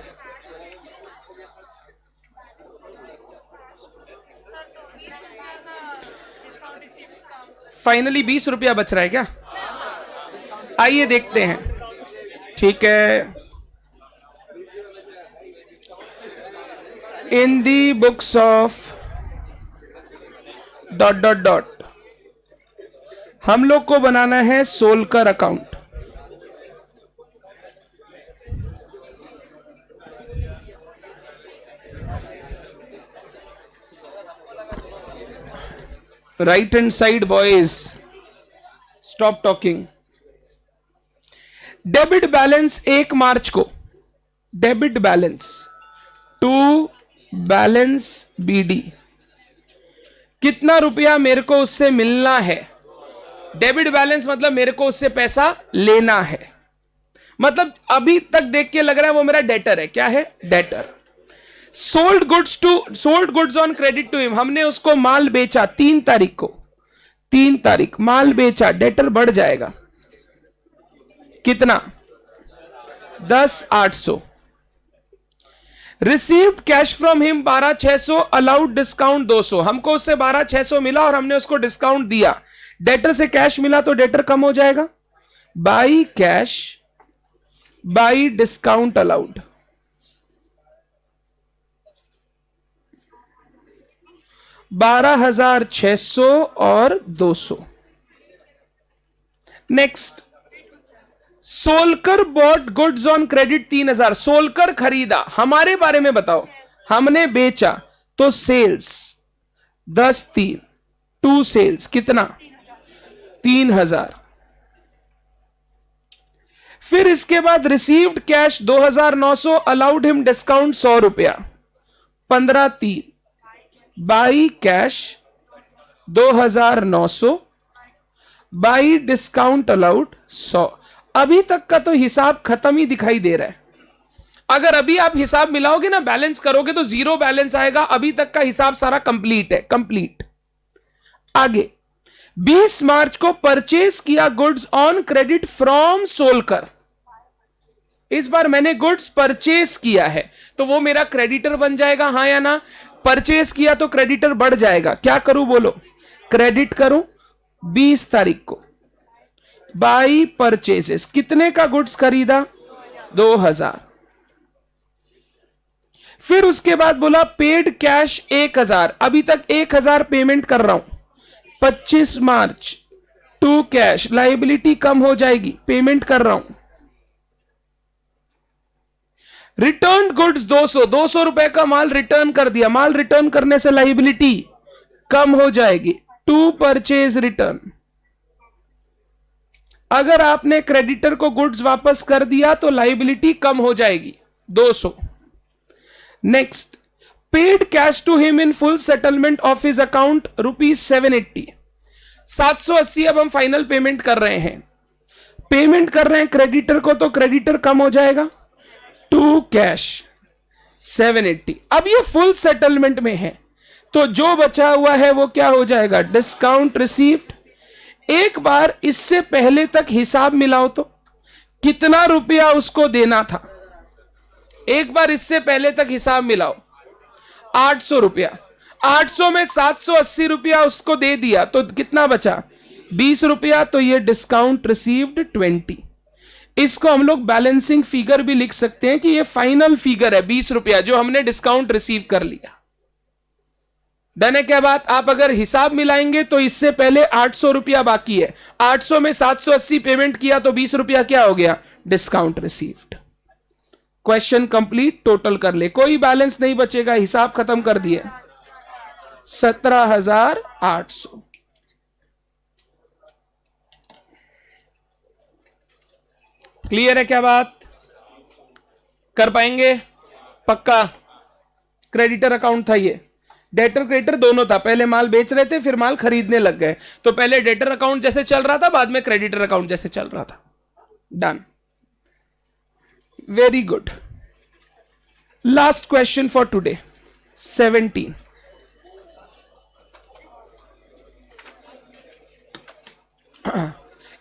Speaker 1: फाइनली 20 रुपया बच रहा है क्या? आइए देखते हैं। ठीक है, in the books of dot dot dot हम लोग को बनाना है Solkar account. Right hand side boys, stop talking. Debit balance 1 March को, debit balance to balance BD, कितना रुपया मेरे को उससे मिलना है। डेबिट बैलेंस मतलब मेरे को उससे पैसा लेना है, मतलब अभी तक देख के लग रहा है वो मेरा डेटर है। क्या है? Debtor. Sold goods on credit to him, हमने उसको माल बेचा 3 तारीख को, 3 तारीख माल बेचा, डेटर बढ़ जाएगा कितना? 10,800। Received cash from him 12,600, allowed discount 200, हमको उससे 12,600 मिला और हमने उसको डिस्काउंट दिया। डेटर से कैश मिला तो डेटर कम हो जाएगा, by cash by discount allowed. $12,600 और 200। Next, Solkar bought goods on credit 3,000, Solkar खरीदा, हमारे बारे में बताओ, हमने बेचा तो सेल्स 10,3 टू सेल्स कितना? 3,000। फिर इसके बाद received cash 2,900, allowed him discount 100 रुपया, 15,3 by cash 2,900 by discount allowed 100। अभी तक का तो हिसाब खत्म ही दिखाई दे रहा है। अगर अभी आप हिसाब मिलाओगे ना, बैलेंस करोगे तो 0 बैलेंस आएगा। अभी तक का हिसाब सारा कंप्लीट है, कंप्लीट। आगे 20 मार्च को परचेज किया goods on credit from Solkar, इस बार मैंने गुड्स परचेज किया है तो वो मेरा क्रेडिटर बन जाएगा, हां या ना? परचेज किया तो क्रेडिटर बढ़ जाएगा। क्या करूं बोलो? क्रेडिट करूं 20 तारीख को बाई परचेसेस, कितने का गुड्स खरीदा? 2,000। फिर उसके बाद बोला पेड कैश 1,000, अभी तक 1,000 पेमेंट कर रहा हूं। 25 मार्च टू कैश, लाइबिलिटी कम हो जाएगी, पेमेंट कर रहा हूं। रिटर्न गुड्स 200 रुपए का माल रिटर्न कर दिया, माल रिटर्न करने से लाइबिलिटी कम हो जाएगी, टू परचेज रिटर्न। अगर आपने क्रेडिटर को गुड्स वापस कर दिया तो लाइबिलिटी कम हो जाएगी 200। Next, paid cash to him in full settlement of his account ₹780, 780 अब हम फाइनल पेमेंट कर रहे हैं, पेमेंट कर रहे हैं क्रेडिटर को तो क्रेडिटर कम हो जाएगा, टू कैश 780। अब ये फुल सेटलमेंट में है तो जो बचा हुआ है वो क्या हो जाएगा? Discount received. एक बार इससे पहले तक हिसाब मिलाओ तो कितना रुपया उसको देना था, एक बार इससे पहले तक हिसाब मिलाओ, 800 रुपया। 800 में 780 रुपया उसको दे दिया तो कितना बचा? 20 रुपया। तो ये डिस्काउंट रिसीव्ड 20। इसको हम लोग बैलेंसिंग फिगर भी लिख सकते हैं कि ये फाइनल फिगर है 20 रुपया जो हमने डिस्काउंट रिसीव कर लिया। डन है क्या बात? आप अगर हिसाब मिलाएंगे तो इससे पहले 800 रुपया बाकी है, 800 में 780 पेमेंट किया तो 20 रुपया क्या हो गया? Discount received. Question complete, total कर ले, कोई बैलेंस नहीं बचेगा, हिसाब खत्म कर दिए। 17,800। क्लियर है क्या बात? कर पाएंगे पक्का? क्रेडिटर अकाउंट था ये, डेटर क्रेडिटर दोनों था। पहले माल बेच रहे थे, फिर माल खरीदने लग गए, तो पहले डेटर अकाउंट जैसे चल रहा था, बाद में क्रेडिटर अकाउंट जैसे चल रहा था। Done, very good. Last question for today 17।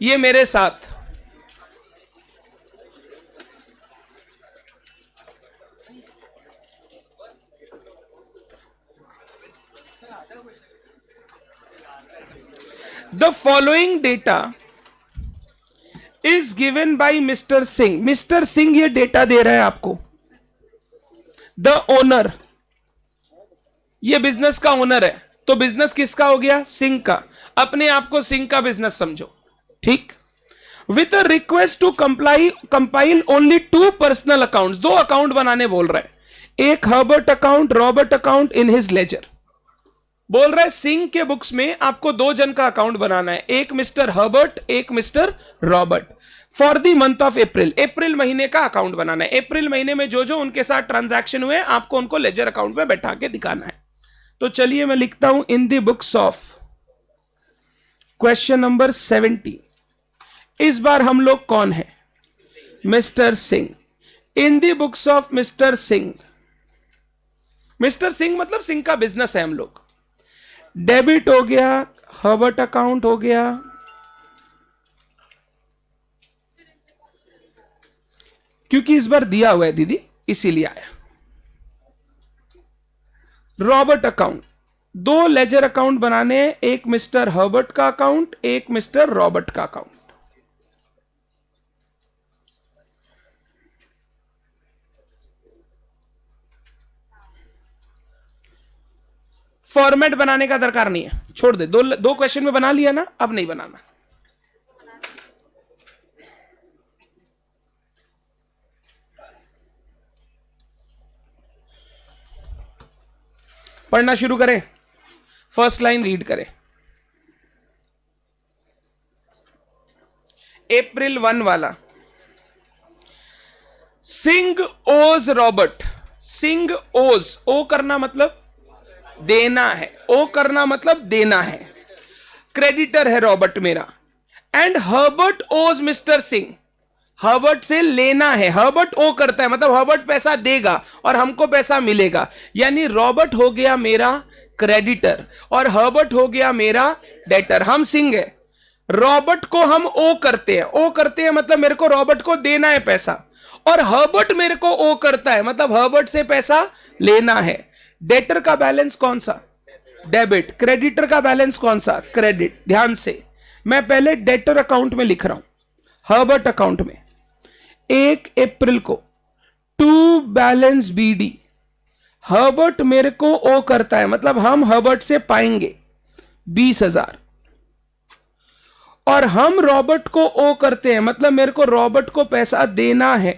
Speaker 1: ये मेरे साथ The following data is given by Mr. Singh. Mr. Singh ये डेटा दे रहा है आपको। The owner, ये बिजनेस का ओनर है, तो बिजनेस किसका हो गया? सिंह का। अपने आप को सिंह का बिजनेस समझो, ठीक। With a request to compile only 2 personal accounts, 2 account बनाने बोल रहा है, एक Herbert account, Robert account in his ledger. बोल रहा है सिंह के बुक्स में आपको 2 जन का अकाउंट बनाना है, एक मिस्टर हर्बर्ट, एक mister Robert, for the month of April. अप्रैल महीने का अकाउंट बनाना है। अप्रैल महीने में जो जो उनके साथ ट्रांजैक्शन हुए आपको उनको लेजर अकाउंट में बैठा के दिखाना है। तो चलिए मैं लिखता हूं in the books of, question number 70। इस बार हम लोग कौन है? Mister Singh. In the books of mister Singh, mister Singh मतलब सिंह का बिजनेस है हम लोग। डेबिट हो गया, हर्बर्ट अकाउंट हो गया, क्योंकि इस बार दिया हुआ है दीदी इसीलिए आया। रॉबर्ट अकाउंट, 2 लेजर अकाउंट बनाने, एक मिस्टर हर्बर्ट का अकाउंट, एक मिस्टर रॉबर्ट का अकाउंट। फॉर्मेट बनाने का दरकार नहीं है, छोड़ दे। 2 क्वेश्चन में बना लिया ना, अब नहीं बनाना। पढ़ना शुरू करें, फर्स्ट लाइन रीड करें। अप्रैल 1 वाला, सिंह ओज रॉबर्ट। सिंह ओज, ओ करना मतलब देना है, ओ करना मतलब देना है। क्रेडिटर है रॉबर्ट मेरा। एंड हर्बर्ट ओज मिस्टर सिंह, हर्बर्ट से लेना है। हर्बर्ट ओ करता है मतलब हर्बर्ट पैसा देगा और हमको पैसा मिलेगा। यानी रॉबर्ट हो गया मेरा क्रेडिटर और हर्बर्ट हो गया मेरा डेटर। हम सिंह है, रॉबर्ट को हम ओ करते हैं। ओ करते हैं मतलब मेरे को रॉबर्ट को देना है पैसा, और हर्बर्ट मेरे को ओ करता है मतलब हर्बर्ट से पैसा लेना है। डेटर का बैलेंस कौन सा? डेबिट। क्रेडिटर का बैलेंस कौन सा? क्रेडिट। ध्यान से मैं पहले डेटर अकाउंट में लिख रहा हूं, हर्बर्ट अकाउंट में 1 अप्रैल को टू बैलेंस बीडी। हर्बर्ट मेरे को ओ करता है मतलब हम हर्बर्ट से पाएंगे 20,000, और हम रॉबर्ट को ओ करते हैं मतलब मेरे को रॉबर्ट को पैसा देना है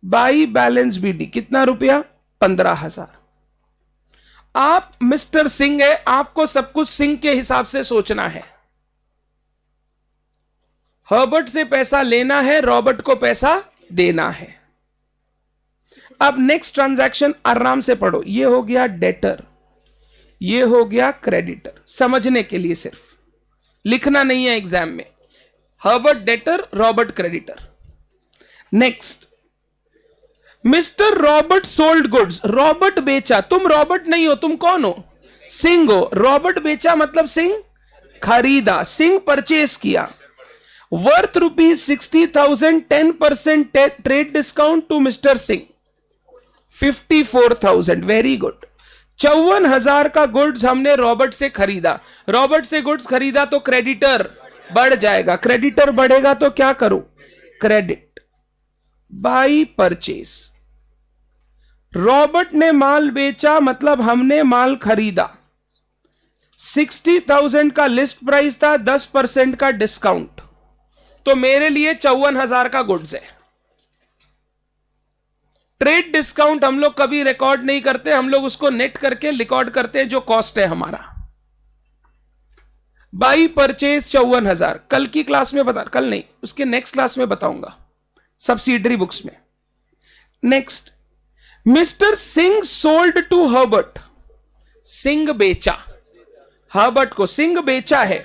Speaker 1: बाई बैलेंस बीडी। कितना रुपया? 15,000। आप मिस्टर सिंह है, आपको सब कुछ सिंह के हिसाब से सोचना है। हर्बर्ट से पैसा लेना है, रॉबर्ट को पैसा देना है। अब नेक्स्ट ट्रांजैक्शन आराम से पढ़ो। ये हो गया डेटर, ये हो गया क्रेडिटर। समझने के लिए सिर्फ, लिखना नहीं है एग्जाम में। Herbert debtor, Robert creditor. Next, mister Robert sold goods. Robert बेचा। तुम रॉबर्ट नहीं हो, तुम कौन हो? सिंह हो। रॉबर्ट बेचा मतलब सिंह खरीदा, सिंह परचेस किया। Worth ₹60,000, 10% trade discount to mister Singh, 54,000। Very good. 54,000 का गुड्स हमने रॉबर्ट से खरीदा। रॉबर्ट से गुड्स खरीदा तो क्रेडिटर बढ़ जाएगा। क्रेडिटर बढ़ेगा तो क्या करूं? Credit by purchase. रॉबर्ट ने माल बेचा मतलब हमने माल खरीदा। 60,000 का लिस्ट प्राइस था, 10% का डिस्काउंट, तो मेरे लिए 54,000 का गुड्स है। ट्रेड डिस्काउंट हम लोग कभी रिकॉर्ड नहीं करते, हम लोग उसको नेट करके रिकॉर्ड करते हैं जो कॉस्ट है हमारा। By purchase 54,000। कल की क्लास में बता, कल नहीं उसके नेक्स्ट क्लास में बताऊंगा सब्सिडरी बुक्स में। Next, mister Singh sold to Herbert. Singh बेचा, हर्बर्ट को सिंह बेचा है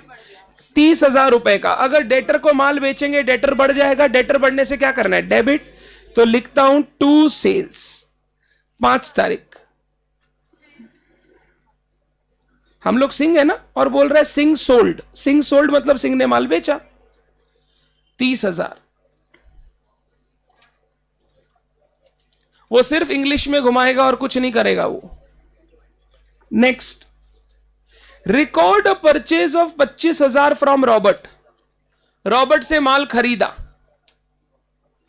Speaker 1: 30,000 रुपए का। अगर डेटर को माल बेचेंगे डेटर बढ़ जाएगा, डेटर बढ़ने से क्या करना है, डेबिट। तो लिखता हूं टू सेल्स, 5 तारीख। हम लोग सिंह है ना, और बोल रहा है सिंह सोल्ड। सिंह सोल्ड मतलब सिंह ने माल बेचा 30,000। वो सिर्फ इंग्लिश में घुमाएगा और कुछ नहीं करेगा वो। Next, record a purchase of 25,000 from Robert. Robert से माल खरीदा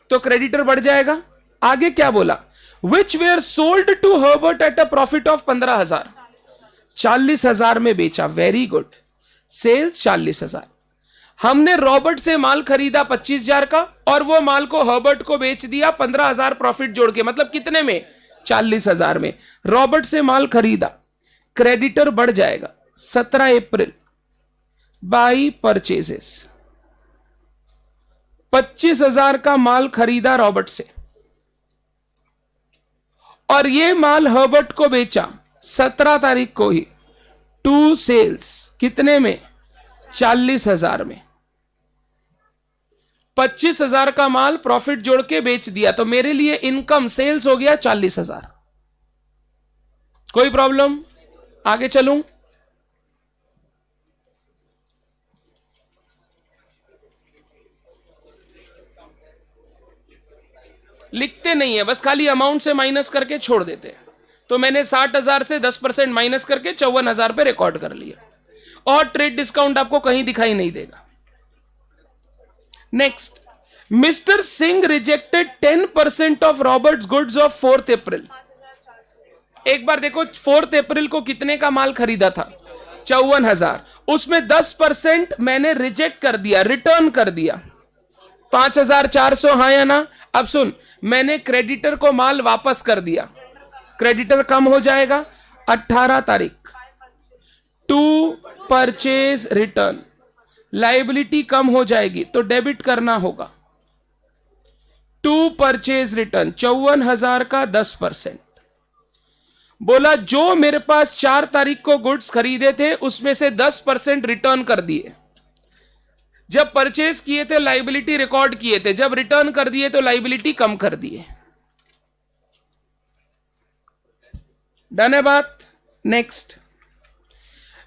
Speaker 1: तो क्रेडिटर बढ़ जाएगा। आगे क्या बोला, which were sold to Herbert at a profit of 15,000। 40,000 में बेचा, वेरी गुड। सेल 40,000। हमने रॉबर्ट से माल खरीदा 25,000 का और वो माल को हर्बर्ट को बेच दिया 15,000 प्रॉफिट जोड़ के, मतलब कितने में, 40,000 में। रॉबर्ट से माल खरीदा, क्रेडिटर बढ़ जाएगा 17 अप्रैल बाई परचेजेस। 25,000 का माल खरीदा रॉबर्ट से और ये माल हर्बर्ट को बेचा 17 तारीख को ही, टू सेल्स, कितने में, 40,000 में। 25,000 का माल प्रॉफिट जोड़ के बेच दिया तो मेरे लिए इनकम सेल्स हो गया 40,000। कोई प्रॉब्लम, आगे चलूं। लिखते नहीं है, बस खाली अमाउंट से माइनस करके छोड़ देते हैं। तो मैंने 60,000 से 10% माइनस करके 54,000 पे रिकॉर्ड कर लिया और ट्रेड डिस्काउंट आपको कहीं दिखाई नहीं देगा। Next, mister Singh rejected 10% of Roberts goods of 4th अप्रैल। एक बार देखो 4th अप्रैल को कितने का माल खरीदा था, 54,000। उसमें 10% मैंने रिजेक्ट कर दिया, रिटर्न कर दिया, 5,400। हाँ या ना। अब सुन, मैंने क्रेडिटर को माल वापस कर दिया, क्रेडिटर कम हो जाएगा 18 तारीख, टू परचेज रिटर्न। लायबिलिटी कम हो जाएगी तो डेबिट करना होगा, टू परचेज रिटर्न 54,000 का 10%। बोला जो मेरे पास 4 तारीख को गुड्स खरीदे थे उसमें से 10% रिटर्न कर दिए। जब परचेज किए थे लायबिलिटी रिकॉर्ड किए थे, जब रिटर्न कर दिए तो लायबिलिटी कम कर दिए। डन है बात। नेक्स्ट,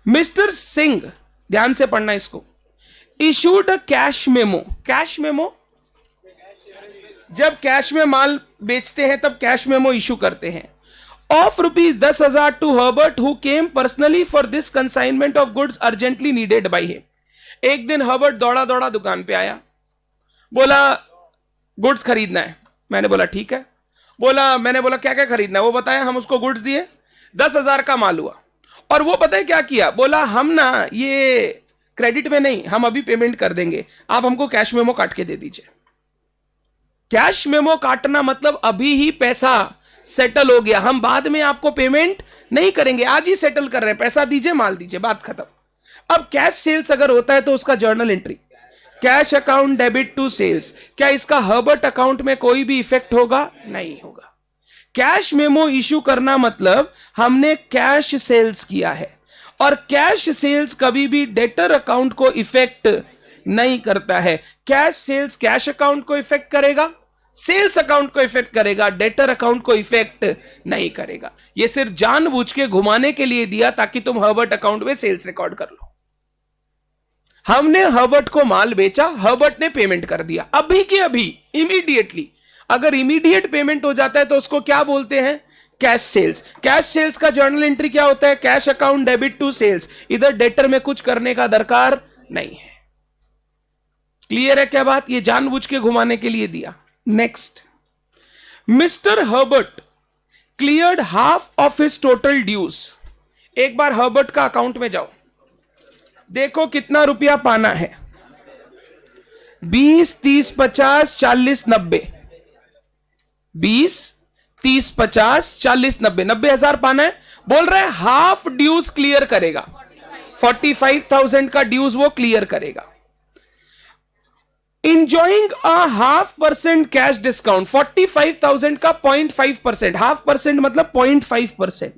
Speaker 1: मिस्टर सिंह, ध्यान से पढ़ना इसको, issued a cash memo. Cash memo, जब कैश में माल बेचते हैं तब कैश मेमो इशू करते हैं। Of ₹10,000 to Herbert who came personally for this consignment of goods urgently needed by him. एक दिन हर्बर्ट दौड़ा दौड़ा दुकान पे आया, बोला गुड्स खरीदना है। मैंने बोला ठीक है। मैंने बोला क्या क्या खरीदना है, वो बताया। हम उसको गुड्स दिए, 10,000 का माल हुआ। और वो पता है क्या किया, बोला हम ना ये क्रेडिट में नहीं, हम अभी पेमेंट कर देंगे, आप हमको कैश मेमो काट के दे दीजिए। कैश मेमो काटना मतलब अभी ही पैसा सेटल हो गया, हम बाद में आपको पेमेंट नहीं करेंगे, आज ही सेटल कर रहे हैं, पैसा दीजिए, माल दीजिए, बात खत्म। अब कैश सेल्स अगर होता है तो उसका journal entry, cash account debit to sales. क्या इसका हर्बर्ट अकाउंट में कोई भी इफेक्ट होगा? नहीं होगा। कैश मेमो इशू करना मतलब हमने कैश सेल्स किया है, और कैश सेल्स कभी भी डेटर अकाउंट को इफेक्ट नहीं करता है। कैश सेल्स कैश अकाउंट को इफेक्ट करेगा, सेल्स अकाउंट को इफेक्ट करेगा, डेटर अकाउंट को इफेक्ट नहीं करेगा। यह सिर्फ जानबूझ के घुमाने के लिए दिया ताकि तुम हर्बर्ट अकाउंट में सेल्स रिकॉर्ड कर लो। हमने हर्बर्ट को माल बेचा, हर्बर्ट ने पेमेंट कर दिया, अभी के अभी, इमीडिएटली। अगर इमीडिएट पेमेंट हो जाता है तो उसको क्या बोलते हैं? Cash sales. कैश सेल्स का जर्नल एंट्री क्या होता है? Cash account debit to sales. इधर डेटर में कुछ करने का दरकार नहीं है। क्लियर है क्या बात? ये जानबूझ के घुमाने के लिए दिया। Next, mister Herbert cleared half of his total dues. एक बार हर्बर्ट का अकाउंट में जाओ, देखो कितना रुपया पाना है। 20, 30, 50, 40, 90। 20, 30, 50, 40, 90, 90,000 पाना है। बोल रहे हैं हाफ ड्यूज क्लियर करेगा, 45,000 का ड्यूज वो क्लियर करेगा। इंजॉइंग अ 0.5% कैश डिस्काउंट, 45,000 का 0.5%, 0.5% मतलब 0.5%।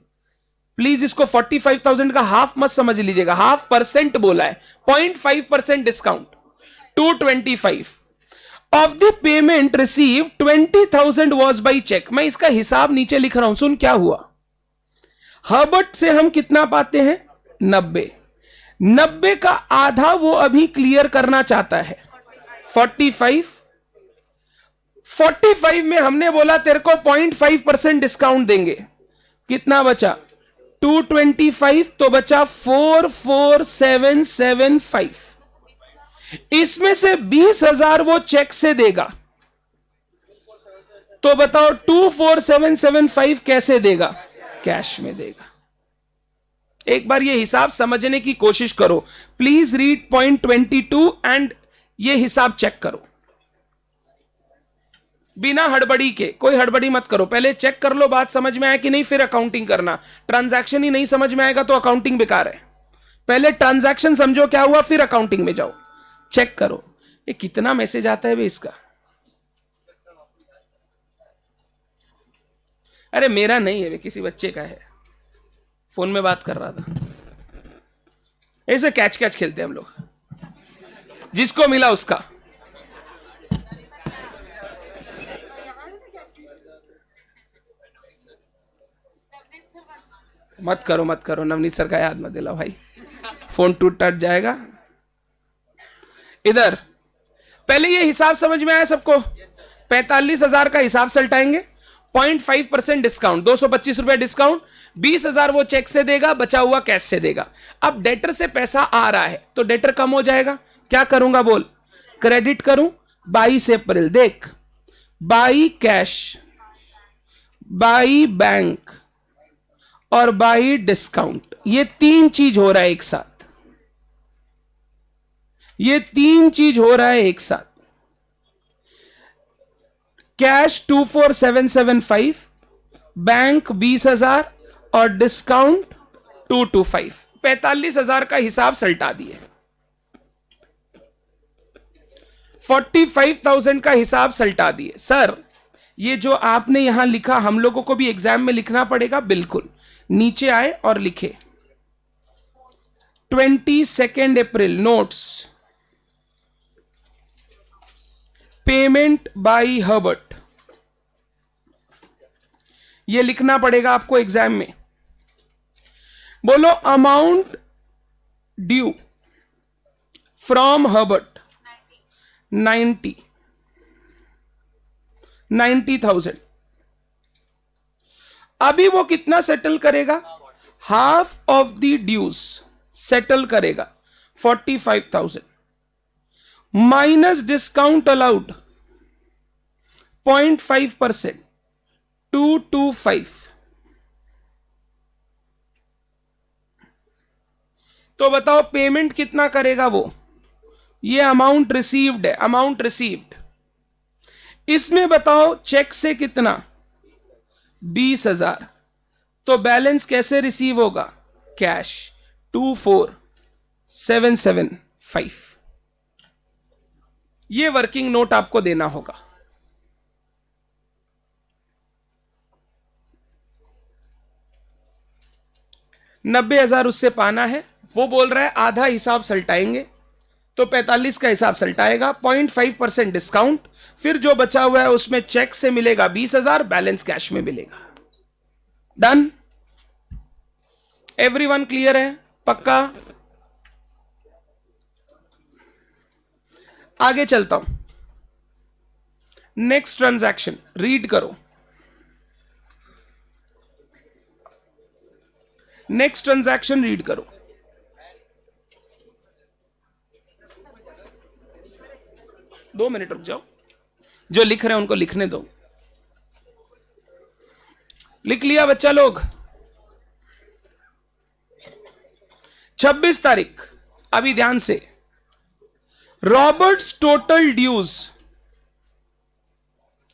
Speaker 1: प्लीज इसको 45,000 का हाफ मत समझ लीजिएगा, 0.5% बोला है, 0.5% discount, 225 of the payment receive 20,000 was by cheque. मैं इसका हिसाब नीचे लिख रहा हूं, सुन क्या हुआ। हर्बर्ट से हम कितना पाते हैं? 90। 90 का आधा वो अभी क्लियर करना चाहता है, 45। 45 में हमने बोला तेरे को 0.5% डिस्काउंट देंगे, कितना बचा? 225, तो बचा 44,775। इसमें से 20,000 वो चेक से देगा, तो बताओ 24,775 कैसे देगा? कैश में देगा। एक बार ये हिसाब समझने की कोशिश करो। प्लीज रीड पॉइंट 22 एंड ये हिसाब चेक करो बिना हड़बड़ी के। कोई हड़बड़ी मत करो, पहले चेक कर लो बात समझ में आया कि नहीं, फिर अकाउंटिंग करना। ट्रांजैक्शन ही नहीं समझ में आएगा तो अकाउंटिंग बेकार है। पहले ट्रांजैक्शन समझो क्या हुआ, फिर अकाउंटिंग में जाओ। चेक करो। ये कितना मैसेज आता है भाई इसका? अरे मेरा नहीं है, किसी बच्चे का है, फोन में बात कर रहा था। ऐसे कैच कैच खेलते हैं हम लोग, जिसको मिला उसका। मत करो मत करो, नवनीत सर का याद मत दिलाओ भाई, फोन टूट जाएगा। इधर पहले ये हिसाब समझ में आया सबको? 45,000 का हिसाब सलटाएंगे, 0.5% डिस्काउंट, 225 रुपए डिस्काउंट, 20,000 वो चेक से देगा, बचा हुआ कैश से देगा। अब डेटर से पैसा आ रहा है तो डेटर कम हो जाएगा, क्या करूंगा बोल? क्रेडिट करूं 22 अप्रैल। देख, बाई कैश, बाई बैंक और बाई डिस्काउंट, ये तीन चीज हो रहा है एक साथ। ये तीन चीज हो रहा है एक साथ। कैश 24,775, बैंक 20,000 और डिस्काउंट 225, 45,000 का हिसाब सलटा दिए। 45,000 का हिसाब सलटा दिए। सर ये जो आपने यहां लिखा हम लोगों को भी एग्जाम में लिखना पड़ेगा? बिल्कुल। नीचे आए और लिखे 22 अप्रैल नोट्स, पेमेंट बाय हर्बर्ट, ये लिखना पड़ेगा आपको एग्जाम में। बोलो अमाउंट ड्यू फ्रॉम हर्बर्ट 90,000। अभी वो कितना सेटल करेगा? Half of the dues settle करेगा, 45,000 माइनस डिस्काउंट अलाउड 0.5%, 225। तो बताओ पेमेंट कितना करेगा वो? ये अमाउंट रिसीव्ड है, अमाउंट रिसीव्ड। इसमें बताओ चेक से कितना? 20,000। तो बैलेंस कैसे रिसीव होगा? कैश 24,775। ये वर्किंग नोट आपको देना होगा। $90,000 उससे पाना है। वो बोल रहा है आधा हिसाब सलटाएंगे, तो 45 का हिसाब सलटाएगा, 0.5% डिस्काउंट, फिर जो बचा हुआ है उसमें चेक से मिलेगा 20,000, बैलेंस कैश में मिलेगा। डन? एवरीवन क्लियर है? पक्का? आगे चलता हूं। नेक्स्ट ट्रांजैक्शन रीड करो। नेक्स्ट ट्रांजैक्शन रीड करो। 2 मिनट रुक जाओ, जो लिख रहे हैं उनको लिखने दो। लिख लिया बच्चा लोग? 26 तारीख, अभी ध्यान से, रॉबर्ट्स टोटल ड्यूज,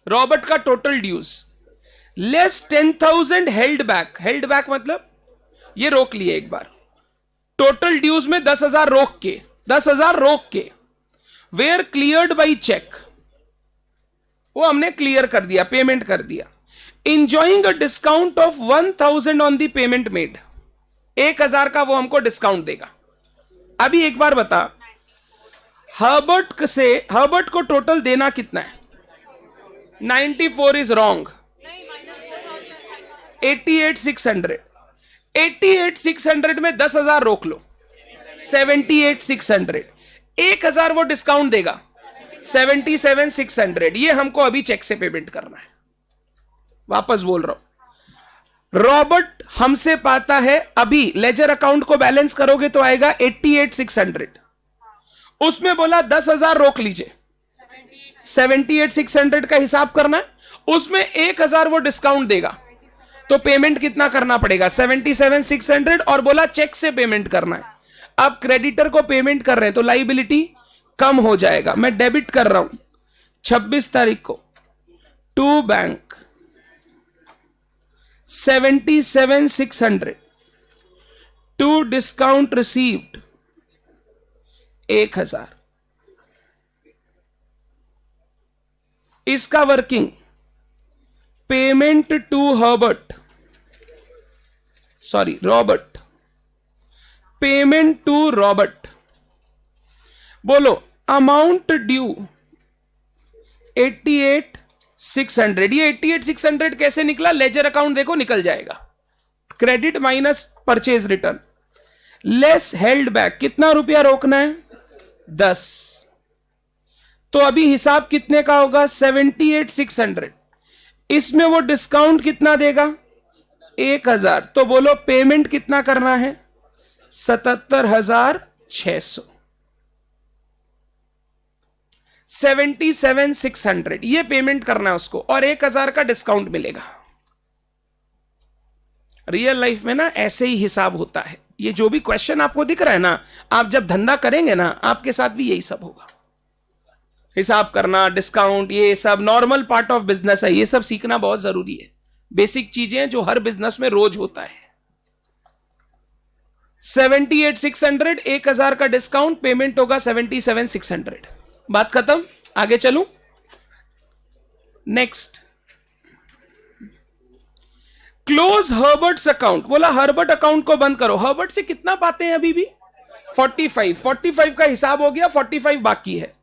Speaker 1: रॉबर्ट का total dues less 10,000 held back. Held back मतलब ये रोक लिए एक बार, टोटल ड्यूज में 10,000 रोक के, 10,000 रोक के, वेयर क्लियर्ड बाई चेक, वो हमने क्लियर कर दिया, पेमेंट कर दिया। Enjoying a discount of 1,000 on the payment made, 1,000 का वो हमको डिस्काउंट देगा। अभी एक बार बता, हर्बर्ट को टोटल देना कितना है? 94 इज रॉन्ग, 88,600, 88,600 में 10,000 रोक लो, 78,600, 1,000 वो डिस्काउंट देगा, 77,600, ये हमको अभी चेक से पेमेंट करना है। वापस बोल रहा हूं, रॉबर्ट हमसे पाता है, अभी लेजर अकाउंट को बैलेंस करोगे तो आएगा 88,600, उसमें बोला 10,000 रोक लीजिए, 78,600 का हिसाब करना है, उसमें 1,000 वो डिस्काउंट देगा, तो पेमेंट कितना करना पड़ेगा? 77,600, और बोला चेक से पेमेंट करना है। अब क्रेडिटर को पेमेंट कर रहे हैं तो लाइबिलिटी कम हो जाएगा। मैं डेबिट कर रहा हूं 26 तारीख को to bank 77,600 to discount received 1,000। इसका working payment to Robert, payment to Robert, बोलो अमाउंट ड्यू 88,600। ये 88,600 कैसे निकला? लेजर अकाउंट देखो, निकल जाएगा, credit minus purchase return less held back, कितना रुपया रोकना है? 10। तो अभी हिसाब कितने का होगा? 78,600, इसमें वो डिस्काउंट कितना देगा? 1,000, तो बोलो पेमेंट कितना करना है? 77,600, 77,600 ये पेमेंट करना है उसको, और 1,000 का डिस्काउंट मिलेगा। रियल लाइफ में ना ऐसे ही हिसाब होता है। ये जो भी क्वेश्चन आपको दिख रहा है ना, आप जब धंधा करेंगे ना, आपके साथ भी यही सब होगा। हिसाब करना, डिस्काउंट, ये सब नॉर्मल पार्ट ऑफ बिजनेस है, ये सब सीखना बहुत जरूरी है। बेसिक चीजें जो हर बिजनेस में रोज होता है। 78,600, 1,000 का डिस्काउंट, पेमेंट होगा 77,600। बात खत्म, आगे चलूं। Next, close Herbert's account. बोला हर्बर्ट अकाउंट को बंद करो। हर्बर्ट से कितना पाते हैं अभी भी? 45 का हिसाब हो गया, 45 बाकी है।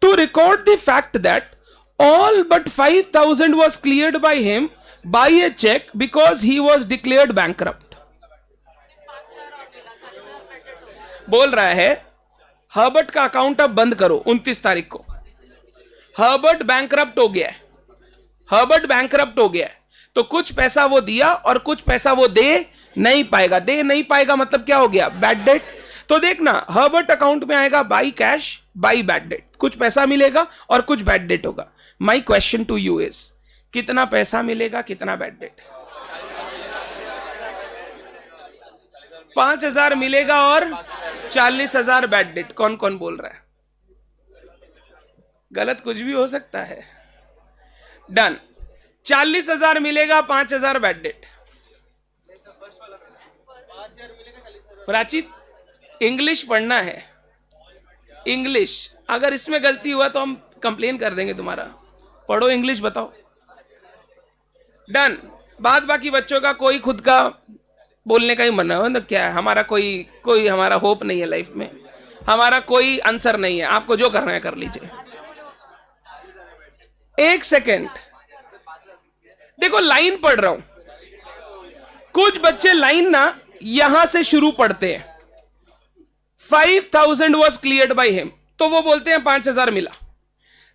Speaker 1: To record the fact that all but 5,000 was cleared by him by a check because he was declared bankrupt। बोल रहा है हर्बर्ट का अकाउंट अब बंद करो 29 तारीख को। हर्बर्ट बैंकरप्ट हो गया है, हर्बर्ट बैंकरप्ट हो गया है, तो कुछ पैसा वो दिया और कुछ पैसा वो दे नहीं पाएगा। दे नहीं पाएगा मतलब क्या हो गया? Bad debt. तो देखना, हर्बर्ट अकाउंट में आएगा by cash, by bad debt, कुछ पैसा मिलेगा और कुछ बैड डेट होगा। My question to you is, कितना पैसा मिलेगा, कितना बैड डेट? 5,000 मिलेगा और 40,000 बैड डेट। कौन कौन बोल रहा है? गलत कुछ भी हो सकता है। डन, 40,000 मिलेगा, 5,000 बैड डेट। प्राची, इंग्लिश पढ़ना है, इंग्लिश। अगर इसमें गलती हुआ तो हम कंप्लेन कर देंगे तुम्हारा। पढ़ो इंग्लिश, बताओ। डन। बाद बाकी बच्चों का कोई खुद का बोलने का ही मन है, मतलब क्या है, हमारा कोई हमारा होप नहीं है लाइफ में, हमारा कोई आंसर नहीं है। आपको जो करना है कर लीजिए। एक सेकेंड, देखो लाइन पढ़ रहा हूं। कुछ बच्चे लाइन ना यहां से शुरू पढ़ते हैं। 5,000 was cleared by him, तो वो बोलते हैं 5,000 मिला।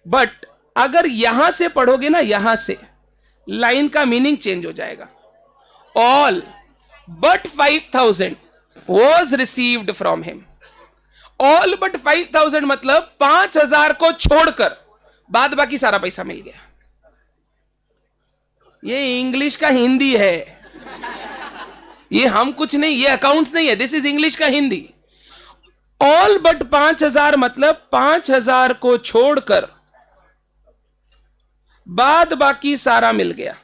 Speaker 1: बट अगर यहां से पढ़ोगे ना, यहां से लाइन का मीनिंग चेंज हो जाएगा। All but 5,000 was received from him, all but 5000 मतलब 5000 को छोड़कर बाद बाकी सारा पैसा मिल गया। ये इंग्लिश का हिंदी है, ये हम कुछ नहीं, ये अकाउंट्स नहीं है, दिस इज इंग्लिश का हिंदी। ऑल बट 5000 मतलब 5000 को छोड़कर बाद बाकी सारा मिल गया।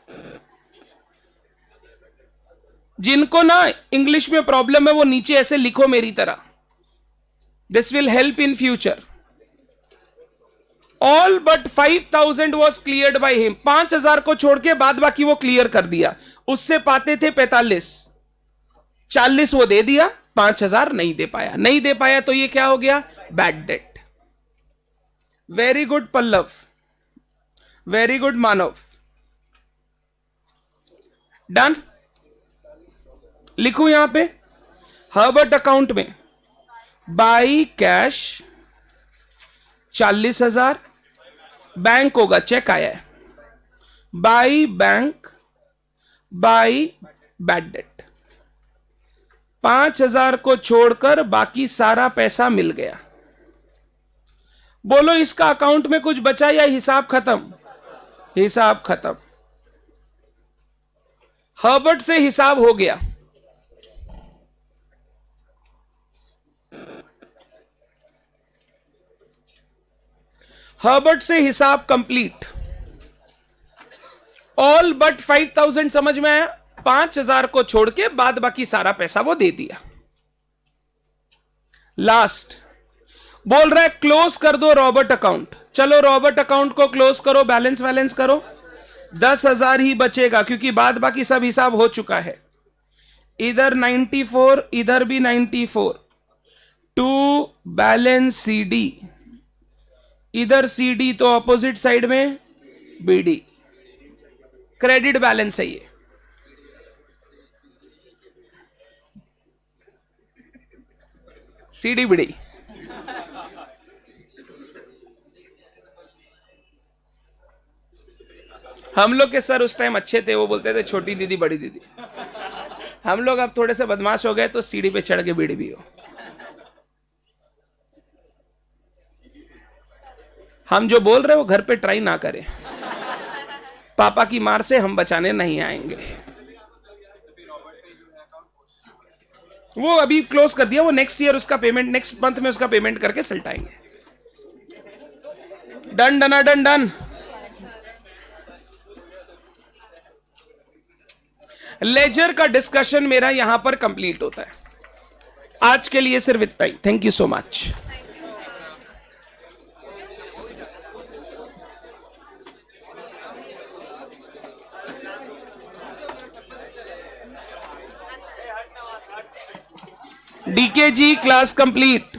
Speaker 1: जिनको ना इंग्लिश में प्रॉब्लम है वो नीचे ऐसे लिखो मेरी तरह, this will help in future. All but 5000 was cleared by him, 5000 को छोड़ के बाद बाकी वो क्लियर कर दिया। उससे पाते थे 45, 40 वो दे दिया, 5000 नहीं दे पाया। नहीं दे पाया तो ये क्या हो गया? Bad debt. Very good Pallav, very good Manav. Done. लिखूं यहां पे हर्बर्ट अकाउंट में बाई कैश 40,000, बैंक होगा, चेक आया है, by bank by bad debt. 5000 को छोड़कर बाकी सारा पैसा मिल गया। बोलो इसका अकाउंट में कुछ बचा या हिसाब खत्म? हिसाब खत्म। हर्बर्ट से हिसाब हो गया। हर्बर्ट से हिसाब कंप्लीट। ऑल बट 5000 समझ में आया? 5000 को छोड़ के बाद बाकी सारा पैसा वो दे दिया। लास्ट बोल रहा है क्लोज कर दो रॉबर्ट अकाउंट। चलो रॉबर्ट अकाउंट को क्लोज करो, बैलेंस वैलेंस करो। 10,000 ही बचेगा क्योंकि बाद बाकी सब हिसाब हो चुका है। इधर 94, इधर भी 94, टू बैलेंस CD, इधर CD तो ऑपोजिट साइड में BD, क्रेडिट बैलेंस है ये। CD BD। हम लोग के सर उस टाइम अच्छे थे, वो बोलते थे छोटी दीदी बड़ी दीदी। हम लोग अब थोड़े से बदमाश हो गए तो सीढ़ी पे चढ़ के बीड़ी भी हो। हम जो बोल रहे हो घर पे ट्राई ना करें, पापा की मार से हम बचाने नहीं आएंगे। वो अभी क्लोज कर दिया, वो नेक्स्ट ईयर उसका पेमेंट, नेक्स्ट मंथ में उसका पेमेंट करके सल्टाएंगे। डन डना डन डन। लेजर का डिस्कशन मेरा यहां पर कंप्लीट होता है। आज के लिए सिर्फ इतना ही। Thank you so much. DK ji class complete.